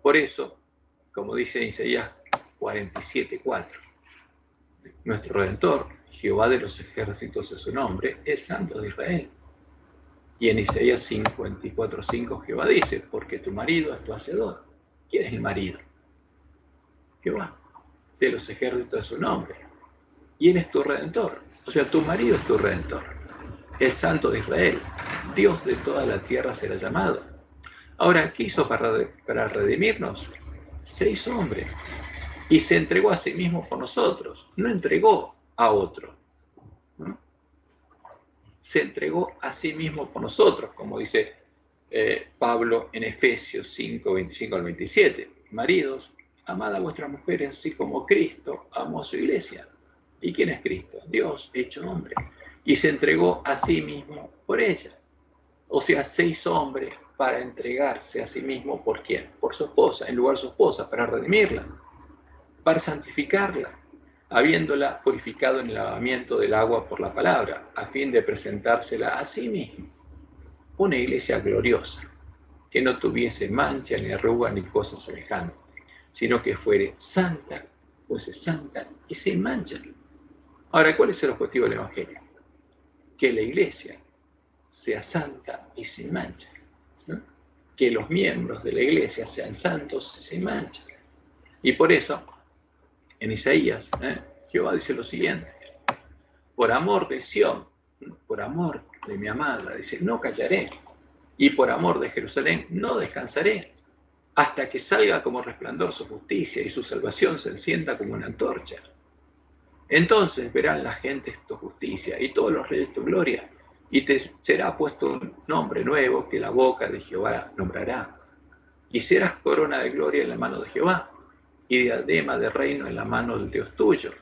Por eso, como dice en Isaías 47:4, nuestro Redentor, Jehová de los ejércitos es su nombre, el Santo de Israel. Y en Isaías 54:5 Jehová dice, porque tu marido es tu hacedor. ¿Quién es el marido? Jehová, de los ejércitos es su nombre. Y él es tu redentor. O sea, tu marido es tu redentor. El Santo de Israel, Dios de toda la tierra será llamado. Ahora, ¿qué hizo para redimirnos? Se hizo hombre y se entregó a sí mismo por nosotros. No entregó a otro, ¿no? Se entregó a sí mismo por nosotros, como dice Pablo en Efesios 5:25 al 27. Maridos, amad a vuestras mujeres así como Cristo amó a su iglesia. ¿Y quién es Cristo? Dios hecho hombre. Y se entregó a sí mismo por ella. O sea, se hizo hombre para entregarse a sí mismo ¿por quién? Por su esposa, en lugar de su esposa, para redimirla, para santificarla, habiéndola purificado en el lavamiento del agua por la palabra, a fin de presentársela a sí mismo. Una iglesia gloriosa, que no tuviese mancha, ni arruga, ni cosa semejante, sino que fuere santa, fuese santa y sin mancha. Ahora, ¿cuál es el objetivo del Evangelio? Que la iglesia sea santa y sin mancha, ¿no? Que los miembros de la iglesia sean santos y sin mancha. Y por eso, en Isaías, Jehová dice lo siguiente: por amor de Sión, por amor de mi amada, dice, no callaré, y por amor de Jerusalén no descansaré, hasta que salga como resplandor su justicia y su salvación se encienda como una antorcha. Entonces verán las gentes tu justicia y todos los reyes tu gloria, y te será puesto un nombre nuevo que la boca de Jehová nombrará. Y serás corona de gloria en la mano de Jehová, y diadema de reino en la mano del Dios tuyo.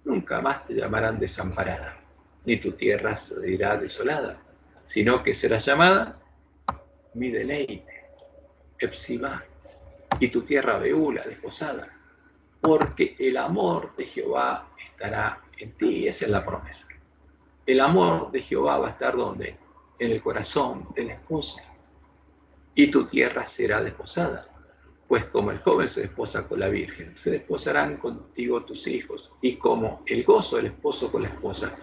Nunca más te llamarán desamparada, ni tu tierra se dirá desolada, sino que serás llamada mi deleite, Epsibá, y tu tierra Beula, desposada, porque el amor de Jehová estará en ti. Esa es la promesa. El amor de Jehová va a estar ¿dónde? En el corazón de la esposa. Y tu tierra será desposada, pues como el joven se desposa con la virgen, se desposarán contigo tus hijos, y como el gozo del esposo con la esposa,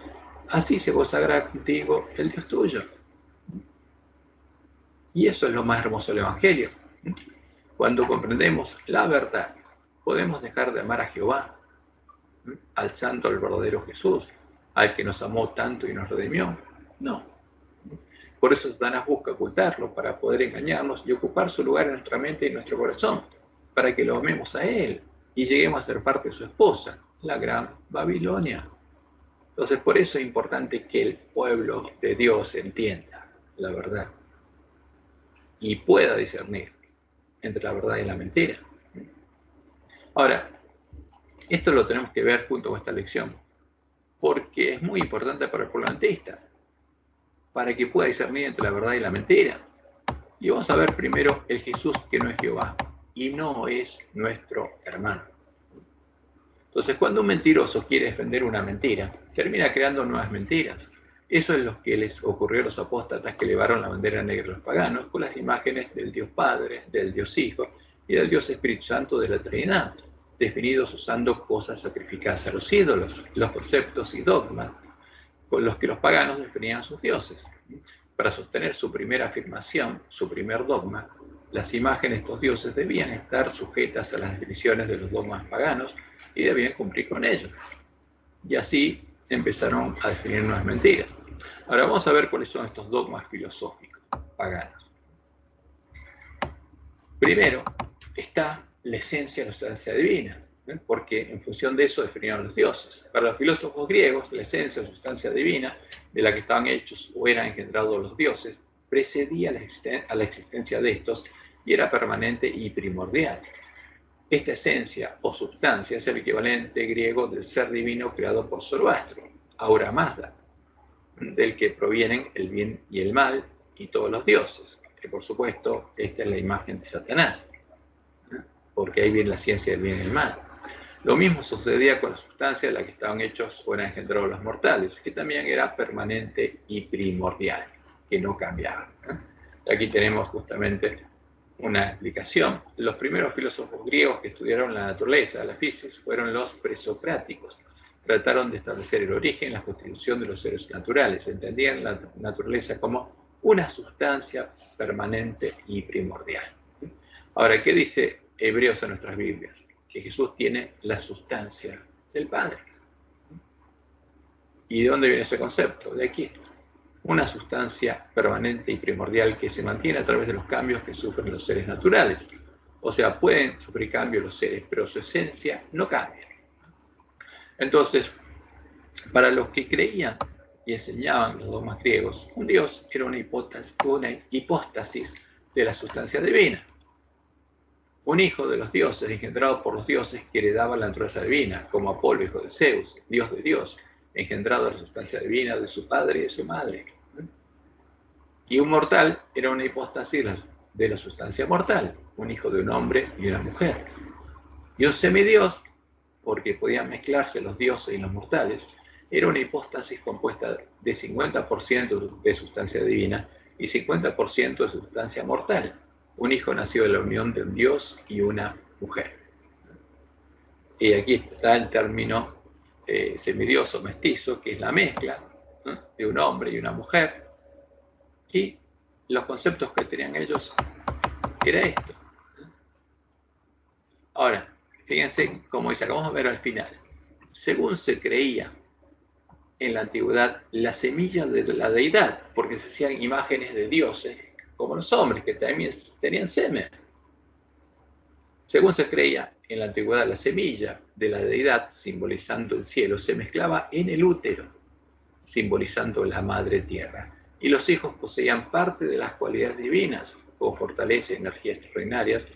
así se gozará contigo el Dios tuyo. Y eso es lo más hermoso del Evangelio. Cuando comprendemos la verdad, podemos dejar de amar a Jehová, al santo, al verdadero Jesús, al que nos amó tanto y nos redimió. No. Por eso Satanás busca ocultarlo, para poder engañarnos y ocupar su lugar en nuestra mente y en nuestro corazón, para que lo amemos a él y lleguemos a ser parte de su esposa, la gran Babilonia. Entonces, por eso es importante que el pueblo de Dios entienda la verdad y pueda discernir entre la verdad y la mentira. Ahora, esto lo tenemos que ver junto con esta lección, porque es muy importante para el pueblo adventista, para que pueda discernir entre la verdad y la mentira. Y vamos a ver primero el Jesús que no es Jehová y no es nuestro hermano. Entonces, cuando un mentiroso quiere defender una mentira, termina creando nuevas mentiras. Eso es lo que les ocurrió a los apóstatas que elevaron la bandera negra a los paganos con las imágenes del Dios Padre, del Dios Hijo y del Dios Espíritu Santo de la Trinidad, definidos usando cosas sacrificadas a los ídolos, los conceptos y dogmas con los que los paganos definían a sus dioses. Para sostener su primera afirmación, su primer dogma, las imágenes de estos dioses debían estar sujetas a las definiciones de los dogmas paganos y debían cumplir con ellos. Y así empezaron a definir nuevas mentiras. Ahora vamos a ver cuáles son estos dogmas filosóficos paganos. Primero está la esencia de la sustancia divina, porque en función de eso definieron los dioses. Para los filósofos griegos, la esencia o sustancia divina de la que estaban hechos o eran engendrados los dioses precedía a la existencia de estos y era permanente y primordial. Esta esencia o sustancia es el equivalente griego del ser divino creado por Zoroastro, Ahura Mazda, del que provienen el bien y el mal y todos los dioses, que por supuesto esta es la imagen de Satanás, porque ahí viene la ciencia del bien y el mal. Lo mismo sucedía con la sustancia de la que estaban hechos o eran engendrados los mortales, que también era permanente y primordial, que no cambiaba. Aquí tenemos justamente una explicación. Los primeros filósofos griegos que estudiaron la naturaleza, la física, fueron los presocráticos, trataron de establecer el origen y la constitución de los seres naturales. Entendían la naturaleza como una sustancia permanente y primordial. Ahora, ¿qué dice Hebreos en nuestras Biblias? Que Jesús tiene la sustancia del Padre. ¿Y de dónde viene ese concepto? De aquí. Una sustancia permanente y primordial que se mantiene a través de los cambios que sufren los seres naturales. O sea, pueden sufrir cambios los seres, pero su esencia no cambia. Entonces, para los que creían y enseñaban los dogmas griegos, un dios era una hipóstasis de la sustancia divina. Un hijo de los dioses, engendrado por los dioses, que heredaba la naturaleza divina, como Apolo, hijo de Zeus, dios de Dios, engendrado de la sustancia divina de su padre y de su madre. Y un mortal era una hipóstasis de la sustancia mortal, un hijo de un hombre y una mujer. Y un semidios, porque podían mezclarse los dioses y los mortales, era una hipóstasis compuesta de 50% de sustancia divina y 50% de sustancia mortal, un hijo nacido de la unión de un dios y una mujer. Y aquí está el término semidioso mestizo, que es la mezcla, ¿no?, de un hombre y una mujer, y los conceptos que tenían ellos era esto. Ahora, fíjense cómo dice, acá vamos a ver al final. Según se creía en la antigüedad, la semilla de la deidad, porque se hacían imágenes de dioses, como los hombres, que también tenían semen. Según se creía en la antigüedad, la semilla de la deidad, simbolizando el cielo, se mezclaba en el útero, simbolizando la madre tierra. Y los hijos poseían parte de las cualidades divinas, como fortaleza y energías extraordinarias,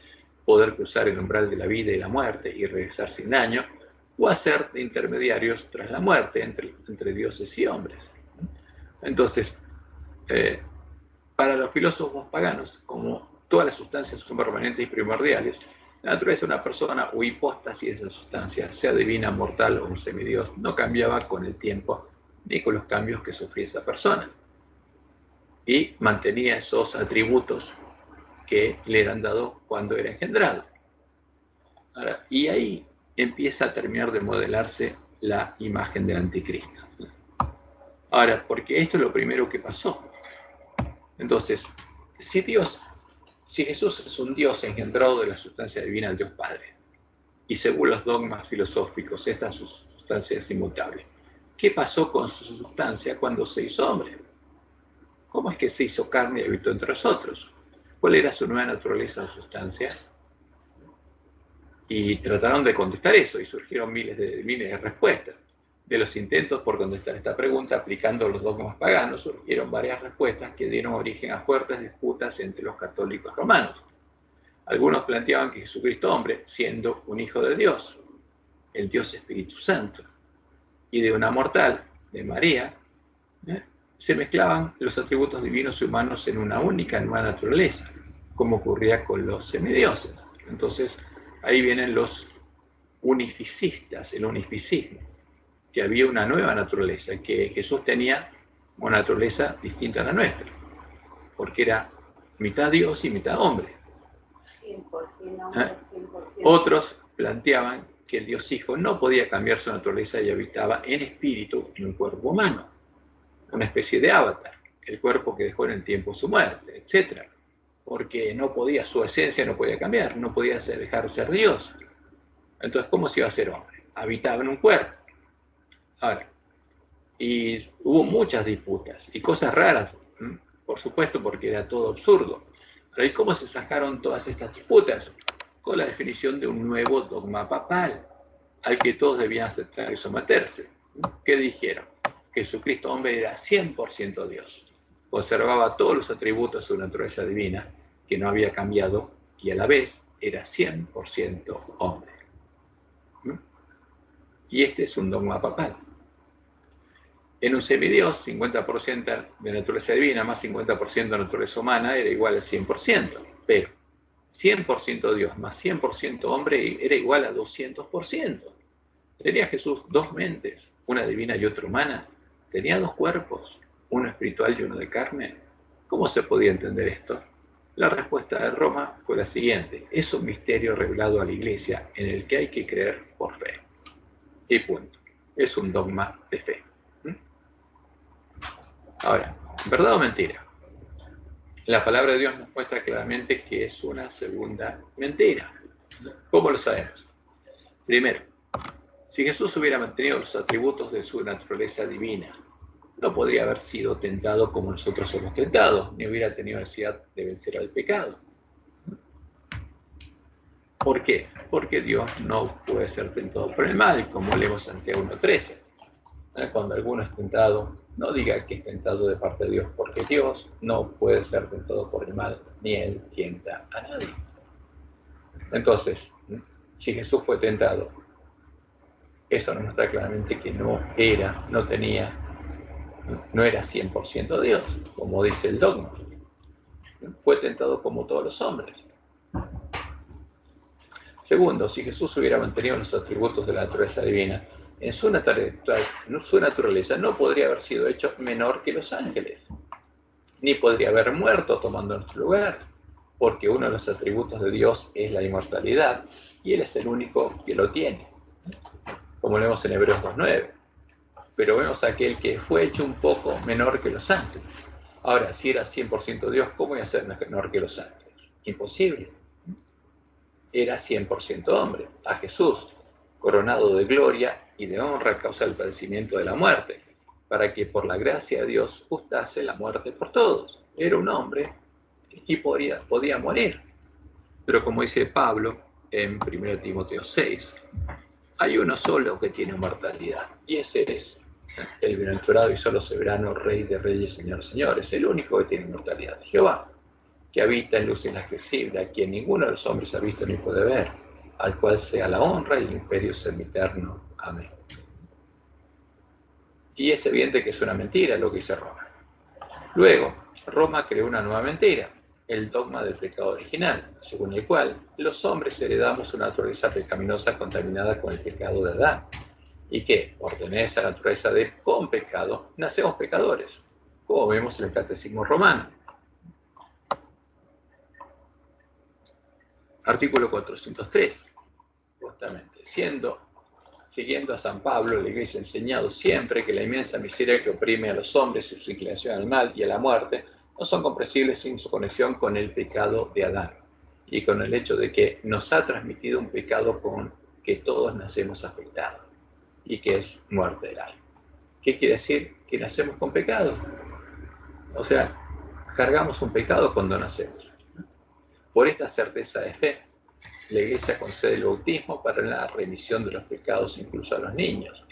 poder cruzar el umbral de la vida y la muerte y regresar sin daño, o hacer de intermediarios tras la muerte entre dioses y hombres. Entonces, para los filósofos paganos, como todas las sustancias son permanentes y primordiales, la naturaleza de una persona o hipóstasis de esa sustancia, sea divina, mortal o un semidios, no cambiaba con el tiempo ni con los cambios que sufría esa persona. Y mantenía esos atributos que le eran dados cuando era engendrado. Ahora, y ahí empieza a terminar de modelarse la imagen del anticristo. Ahora, porque esto es lo primero que pasó. Entonces, si Jesús es un Dios engendrado de la sustancia divina del Dios Padre, y según los dogmas filosóficos, esta sustancia es inmutable, ¿qué pasó con su sustancia cuando se hizo hombre? ¿Cómo es que se hizo carne y habitó entre nosotros? ¿Cuál era su nueva naturaleza o sustancia? Y trataron de contestar eso, y surgieron miles de respuestas. De los intentos por contestar esta pregunta, aplicando los dogmas paganos, surgieron varias respuestas que dieron origen a fuertes disputas entre los católicos romanos. Algunos planteaban que Jesucristo hombre, siendo un hijo de Dios, el Dios Espíritu Santo, y de una mortal, de María, se mezclaban los atributos divinos y humanos en una única nueva naturaleza, como ocurría con los semidioses. Entonces, ahí vienen los unificistas, el unificismo, que había una nueva naturaleza, que Jesús tenía una naturaleza distinta a la nuestra, porque era mitad Dios y mitad hombre. 100% hombre, 100%. Otros planteaban que el Dios Hijo no podía cambiar su naturaleza y habitaba en espíritu en un cuerpo humano, una especie de avatar, el cuerpo que dejó en el tiempo su muerte, etc. Porque no podía, su esencia no podía cambiar, no podía dejar de ser Dios. Entonces, ¿cómo se iba a ser hombre? Habitaba en un cuerpo. Ahora, y hubo muchas disputas y cosas raras, por supuesto, porque era todo absurdo. Pero ¿y cómo se sacaron todas estas disputas? Con la definición de un nuevo dogma papal, al que todos debían aceptar y someterse. ¿Qué dijeron? Que Jesucristo hombre era 100% Dios. Conservaba todos los atributos de su naturaleza divina, que no había cambiado, y a la vez era 100% hombre. Y este es un dogma papal. En un semidios, 50% de naturaleza divina más 50% de naturaleza humana era igual al 100%, pero 100% Dios más 100% hombre era igual a 200%. ¿Tenía Jesús dos mentes, una divina y otra humana? ¿Tenía dos cuerpos, uno espiritual y uno de carne? ¿Cómo se podía entender esto? La respuesta de Roma fue la siguiente: es un misterio revelado a la Iglesia en el que hay que creer por fe. Y punto. Es un dogma de fe. Ahora, ¿verdad o mentira? La palabra de Dios nos muestra claramente que es una segunda mentira. ¿Cómo lo sabemos? Primero, si Jesús hubiera mantenido los atributos de su naturaleza divina, no podría haber sido tentado como nosotros somos tentados, ni hubiera tenido necesidad de vencer al pecado. ¿Por qué? Porque Dios no puede ser tentado por el mal, como leemos en Santiago 1:13. Cuando alguno es tentado, no diga que es tentado de parte de Dios, porque Dios no puede ser tentado por el mal, ni Él tienta a nadie. Entonces, si Jesús fue tentado, eso nos muestra claramente que no era 100% Dios, como dice el dogma. Fue tentado como todos los hombres. Segundo, si Jesús hubiera mantenido los atributos de la naturaleza divina, en su naturaleza no podría haber sido hecho menor que los ángeles, ni podría haber muerto tomando nuestro lugar, porque uno de los atributos de Dios es la inmortalidad, y Él es el único que lo tiene, como leemos en Hebreos 2:9. Pero vemos a aquel que fue hecho un poco menor que los ángeles. Ahora, si era 100% Dios, ¿cómo iba a ser menor que los ángeles? Imposible. Era 100% hombre. A Jesús, coronado de gloria y de honra a causa del padecimiento de la muerte, para que por la gracia de Dios gustase la muerte por todos. Era un hombre y podía morir. Pero como dice Pablo en 1 Timoteo 6, hay uno solo que tiene inmortalidad, y ese es el bienaventurado y solo soberano, Rey de reyes, Señor de señores, el único que tiene inmortalidad, Jehová, que habita en luz inaccesible, a quien ninguno de los hombres ha visto ni puede ver, al cual sea la honra y el imperio sempiterno. Amén. Y es evidente que es una mentira lo que dice Roma. Luego, Roma creó una nueva mentira, el dogma del pecado original, según el cual los hombres heredamos una naturaleza pecaminosa contaminada con el pecado de Adán, y que, por tener esa naturaleza con pecado, nacemos pecadores, como vemos en el Catecismo Romano. Artículo 403, justamente, siguiendo a San Pablo, la Iglesia ha enseñado siempre que la inmensa miseria que oprime a los hombres y su inclinación al mal y a la muerte no son comprensibles sin su conexión con el pecado de Adán y con el hecho de que nos ha transmitido un pecado con que todos nacemos afectados y que es muerte del alma. ¿Qué quiere decir? Que nacemos con pecado. O sea, cargamos un pecado cuando nacemos. Por esta certeza de fe, la Iglesia concede el bautismo para la remisión de los pecados incluso a los niños.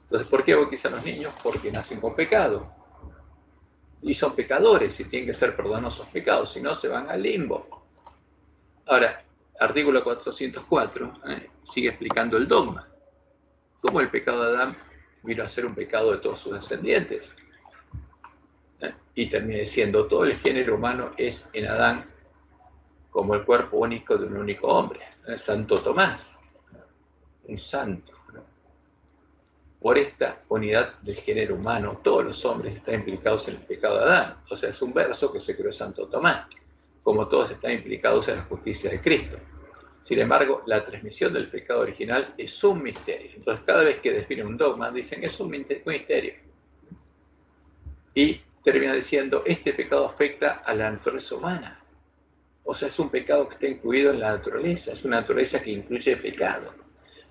Entonces, ¿por qué bautizan a los niños? Porque nacen con pecado. Y son pecadores y tienen que ser perdonados sus pecados, si no se van al limbo. Ahora, artículo 404 sigue explicando el dogma. ¿Cómo el pecado de Adán vino a ser un pecado de todos sus descendientes? Y termina diciendo, todo el género humano es en Adán como el cuerpo único de un único hombre. Santo Tomás, un santo. Por esta unidad del género humano, todos los hombres están implicados en el pecado de Adán. O sea, es un verso que se creó Santo Tomás, como todos están implicados en la justicia de Cristo. Sin embargo, la transmisión del pecado original es un misterio. Entonces, cada vez que definen un dogma, dicen es un misterio. Y termina diciendo, este pecado afecta a la naturaleza humana. O sea, es un pecado que está incluido en la naturaleza, es una naturaleza que incluye pecado,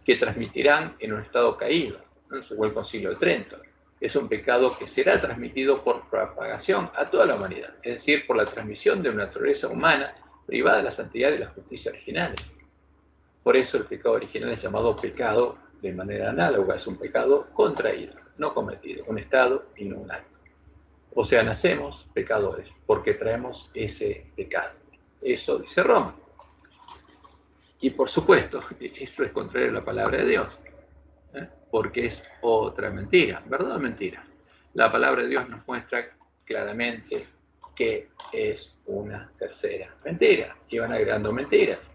que transmitirán en un estado caído, según el Concilio de Trento. Es un pecado que será transmitido por propagación a toda la humanidad, es decir, por la transmisión de una naturaleza humana privada de la santidad y la justicia originales. Por eso el pecado original es llamado pecado de manera análoga, es un pecado contraído, no cometido, un estado y no un acto. O sea, nacemos pecadores porque traemos ese pecado. Eso dice Roma. Y por supuesto, eso es contrario a la palabra de Dios, porque es otra mentira, ¿verdad o mentira? La palabra de Dios nos muestra claramente que es una tercera mentira, y van agregando mentiras.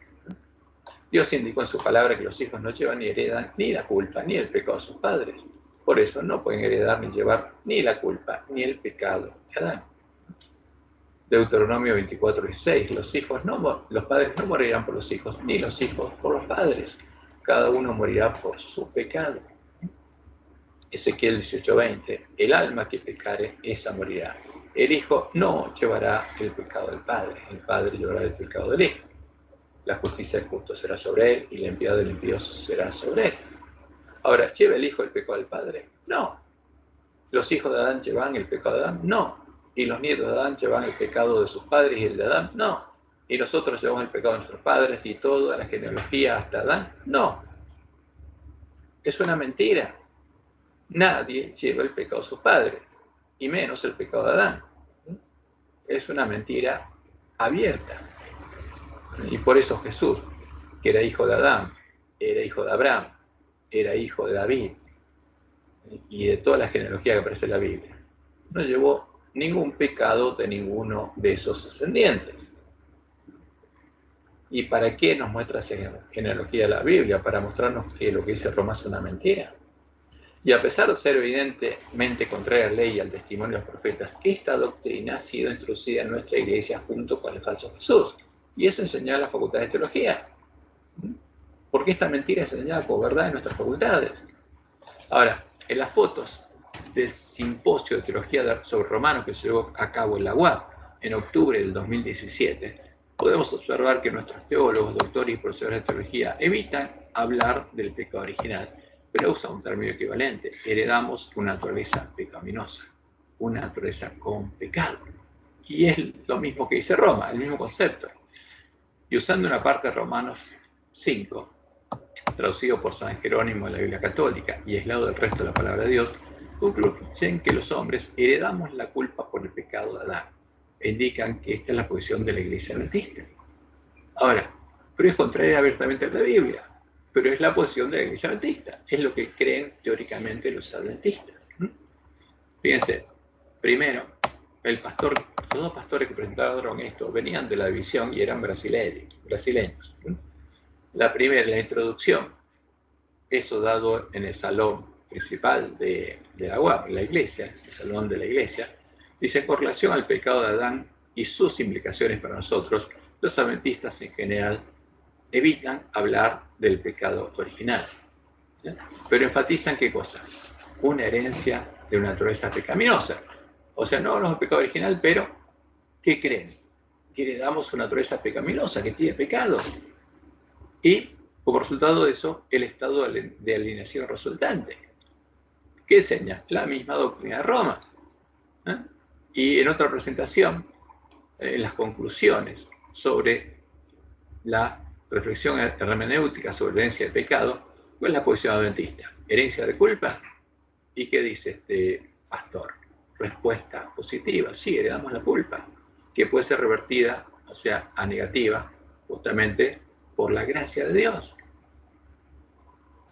Dios indicó en su palabra que los hijos no llevan ni heredan ni la culpa ni el pecado de sus padres. Por eso no pueden heredar ni llevar ni la culpa ni el pecado de Adán. Deuteronomio 24:16, los padres no morirán por los hijos, ni los hijos por los padres. Cada uno morirá por su pecado. Ezequiel 18:20, el alma que pecare, esa morirá. El Hijo no llevará el pecado del Padre, el Padre llevará el pecado del Hijo. La justicia del justo será sobre él y la impiedad del impío será sobre él. Ahora, ¿lleva el Hijo el pecado del Padre? No. ¿Los hijos de Adán llevan el pecado de Adán? No. ¿Y los nietos de Adán llevan el pecado de sus padres y el de Adán? No. ¿Y nosotros llevamos el pecado de nuestros padres y toda la genealogía hasta Adán? No. Es una mentira. Nadie lleva el pecado de sus padres, y menos el pecado de Adán. Es una mentira abierta. Y por eso Jesús, que era hijo de Adán, era hijo de Abraham, era hijo de David, y de toda la genealogía que aparece en la Biblia, no llevó ningún pecado de ninguno de esos descendientes. ¿Y para qué nos muestra esa genealogía de la Biblia? Para mostrarnos que lo que dice Roma es una mentira. Y a pesar de ser evidentemente contraria a la ley y al testimonio de los profetas, esta doctrina ha sido introducida en nuestra iglesia junto con el falso Jesús. Y es enseñada en la facultad de teología. Porque esta mentira es enseñada como verdad en nuestras facultades. Ahora, en las fotos del simposio de teología sobre Romanos que se llevó a cabo en la UAP en octubre del 2017, podemos observar que nuestros teólogos, doctores y profesores de teología evitan hablar del pecado original, pero usan un término equivalente. Heredamos una naturaleza pecaminosa, una naturaleza con pecado. Y es lo mismo que dice Roma, el mismo concepto. Y usando una parte de Romanos 5, traducido por San Jerónimo en la Biblia Católica y aislado del resto de la palabra de Dios, concluyen que los hombres heredamos la culpa por el pecado de Adán. E indican que esta es la posición de la Iglesia Adventista. Ahora, pero es contraria abiertamente a la Biblia, pero es la posición de la Iglesia Adventista. Es lo que creen teóricamente los adventistas. Fíjense, primero, los dos pastores que presentaron esto venían de la división y eran brasileños. La primera, la introducción, eso dado en el salón principal de la UAP, en la iglesia, el salón de la iglesia, dice: con relación al pecado de Adán y sus implicaciones para nosotros, los adventistas en general evitan hablar del pecado original. ¿Sí? Pero enfatizan ¿qué cosa? Una herencia de una naturaleza pecaminosa. O sea, no hablamos del pecado original, pero ¿qué creen? Que heredamos una naturaleza pecaminosa, que tiene pecado. Y, como resultado de eso, el estado de alineación resultante. ¿Qué enseña? La misma doctrina de Roma. ¿Eh? Y en otra presentación, en las conclusiones sobre la reflexión hermenéutica sobre la herencia del pecado, ¿cuál es la posición adventista? ¿Herencia de culpa? ¿Y qué dice este pastor? Respuesta positiva. Sí, heredamos la culpa, que puede ser revertida, o sea, a negativa, justamente por la gracia de Dios.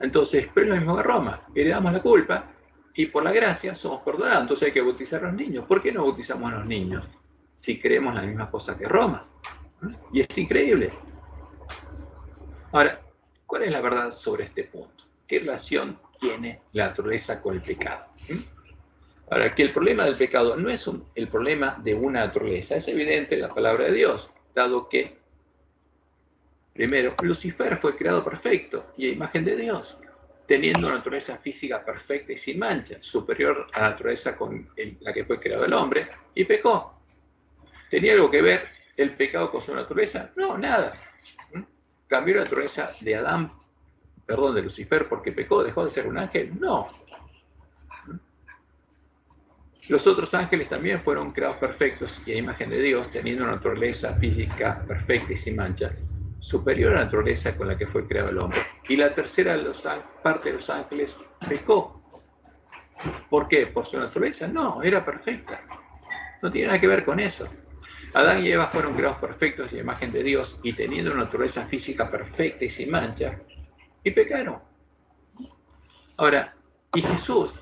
Entonces, pero es lo mismo que Roma. Heredamos la culpa y por la gracia somos perdonados. Entonces hay que bautizar a los niños. ¿Por qué no bautizamos a los niños si creemos la misma cosa que Roma? Y es increíble. Ahora, ¿cuál es la verdad sobre este punto? ¿Qué relación tiene la naturaleza con el pecado? Ahora, que el problema del pecado no es el problema de una naturaleza, es evidente en la palabra de Dios, dado que, primero, Lucifer fue creado perfecto y a imagen de Dios, teniendo una naturaleza física perfecta y sin mancha, superior a la naturaleza con la que fue creado el hombre, y pecó. ¿Tenía algo que ver el pecado con su naturaleza? No, nada. ¿Cambió la naturaleza de de Lucifer porque pecó, dejó de ser un ángel? No. Los otros ángeles también fueron creados perfectos y a imagen de Dios, teniendo una naturaleza física perfecta y sin mancha, superior a la naturaleza con la que fue creado el hombre. Y la tercera parte de los ángeles pecó. ¿Por qué? ¿Por su naturaleza? No, era perfecta. No tiene nada que ver con eso. Adán y Eva fueron creados perfectos y a imagen de Dios y teniendo una naturaleza física perfecta y sin mancha, y pecaron. Ahora, y Jesús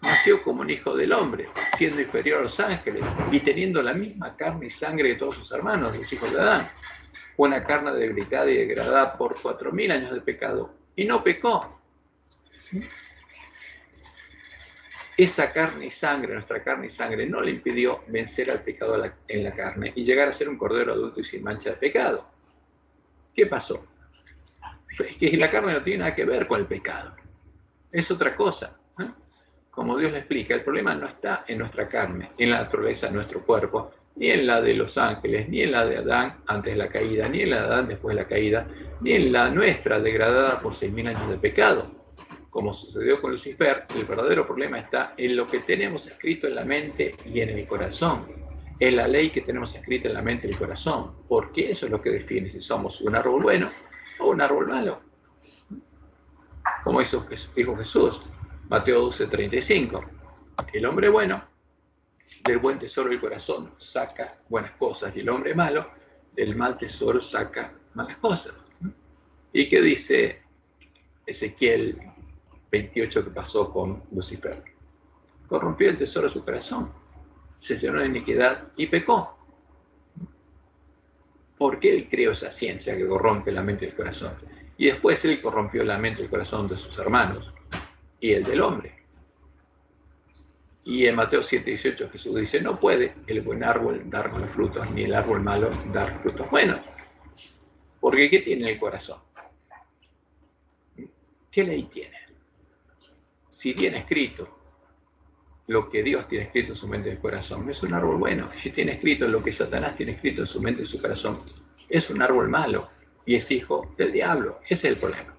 nació como un hijo del hombre, siendo inferior a los ángeles y teniendo la misma carne y sangre que todos sus hermanos, los hijos de Adán. Una carne debilitada y degradada por 4000 años de pecado, y no pecó. Esa carne y sangre, nuestra carne y sangre, no le impidió vencer al pecado en la carne y llegar a ser un cordero adulto y sin mancha de pecado. ¿Qué pasó? Es que la carne no tiene nada que ver con el pecado. es otra cosa. Como Dios le explica, el problema no está en nuestra carne, en la naturaleza de nuestro cuerpo, ni en la de los ángeles, ni en la de Adán antes de la caída, ni en la de Adán después de la caída, ni en la nuestra degradada por 6.000 años de pecado. Como sucedió con Lucifer, el verdadero problema está en lo que tenemos escrito en la mente y en el corazón. Es la ley que tenemos escrita en la mente y el corazón, porque eso es lo que define si somos un árbol bueno o un árbol malo. Como dijo Jesús, Mateo 12:35, el hombre bueno del buen tesoro del corazón saca buenas cosas y el hombre malo del mal tesoro saca malas cosas. ¿Y qué dice Ezequiel 28 que pasó con Lucifer? Corrompió el tesoro de su corazón, se llenó de iniquidad y pecó. ¿Por qué él creó esa ciencia que corrompe la mente y el corazón? Y después él corrompió la mente y el corazón de sus hermanos y el del hombre. Y en Mateo 7:18 Jesús dice, no puede el buen árbol dar buenos frutos, ni el árbol malo dar frutos buenos. Porque ¿qué tiene el corazón? ¿Qué ley tiene? Si tiene escrito lo que Dios tiene escrito en su mente y en el corazón, es un árbol bueno. Si tiene escrito lo que Satanás tiene escrito en su mente y en su corazón, es un árbol malo y es hijo del diablo. Ese es el problema.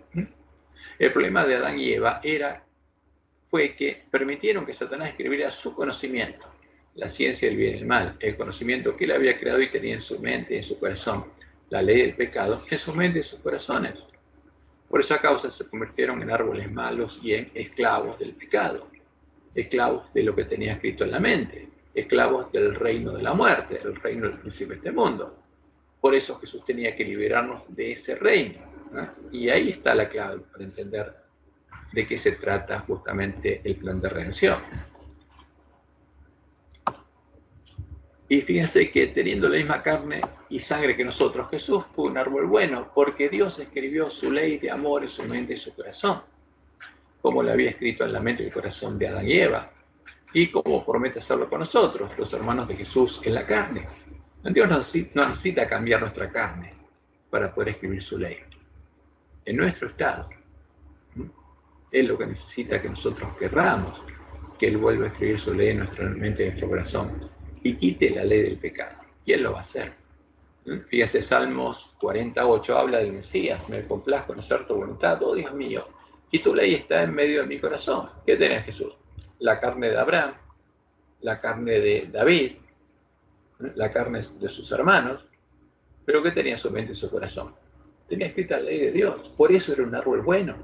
El problema de Adán y Eva fue que permitieron que Satanás escribiera su conocimiento, la ciencia del bien y el mal, el conocimiento que él había creado y tenía en su mente y en su corazón, la ley del pecado, en su mente y en sus corazones. Por esa causa se convirtieron en árboles malos y en esclavos del pecado, esclavos de lo que tenía escrito en la mente, esclavos del reino de la muerte, el reino del príncipe de este mundo. Por eso Jesús tenía que liberarnos de ese reino, ¿no? Y ahí está la clave para entender de qué se trata justamente el plan de redención. Y fíjense que teniendo la misma carne y sangre que nosotros, Jesús fue un árbol bueno, porque Dios escribió su ley de amor en su mente y su corazón, como lo había escrito en la mente y el corazón de Adán y Eva, y como promete hacerlo con nosotros, los hermanos de Jesús en la carne. Dios no necesita cambiar nuestra carne para poder escribir su ley. En nuestro estado, Él lo que necesita que nosotros querramos, que Él vuelva a escribir su ley en nuestra mente y en nuestro corazón, y quite la ley del pecado. Y Él lo va a hacer. Fíjese, Salmos 48 habla del Mesías, me complazco en hacer tu voluntad, oh Dios mío, y tu ley está en medio de mi corazón. ¿Qué tenés, Jesús? La carne de Abraham, la carne de David, la carne de sus hermanos, pero ¿qué tenía en su mente y su corazón? Tenía escrita la ley de Dios, por eso era un árbol bueno.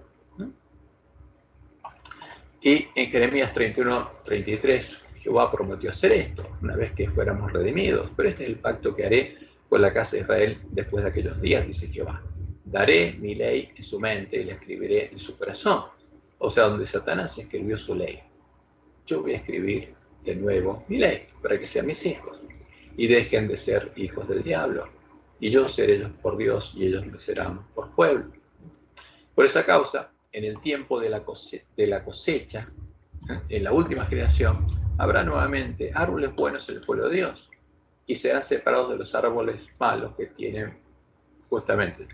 Y en Jeremías 31:33, Jehová prometió hacer esto, una vez que fuéramos redimidos. Pero este es el pacto que haré con la casa de Israel después de aquellos días, dice Jehová. Daré mi ley en su mente y la escribiré en su corazón. O sea, donde Satanás escribió su ley, yo voy a escribir de nuevo mi ley, para que sean mis hijos, y dejen de ser hijos del diablo. Y yo seré ellos por Dios, y ellos me serán por pueblo. Por esa causa, en el tiempo de la cosecha, en la última generación, habrá nuevamente árboles buenos en el pueblo de Dios, y serán separados de los árboles malos que tienen justamente.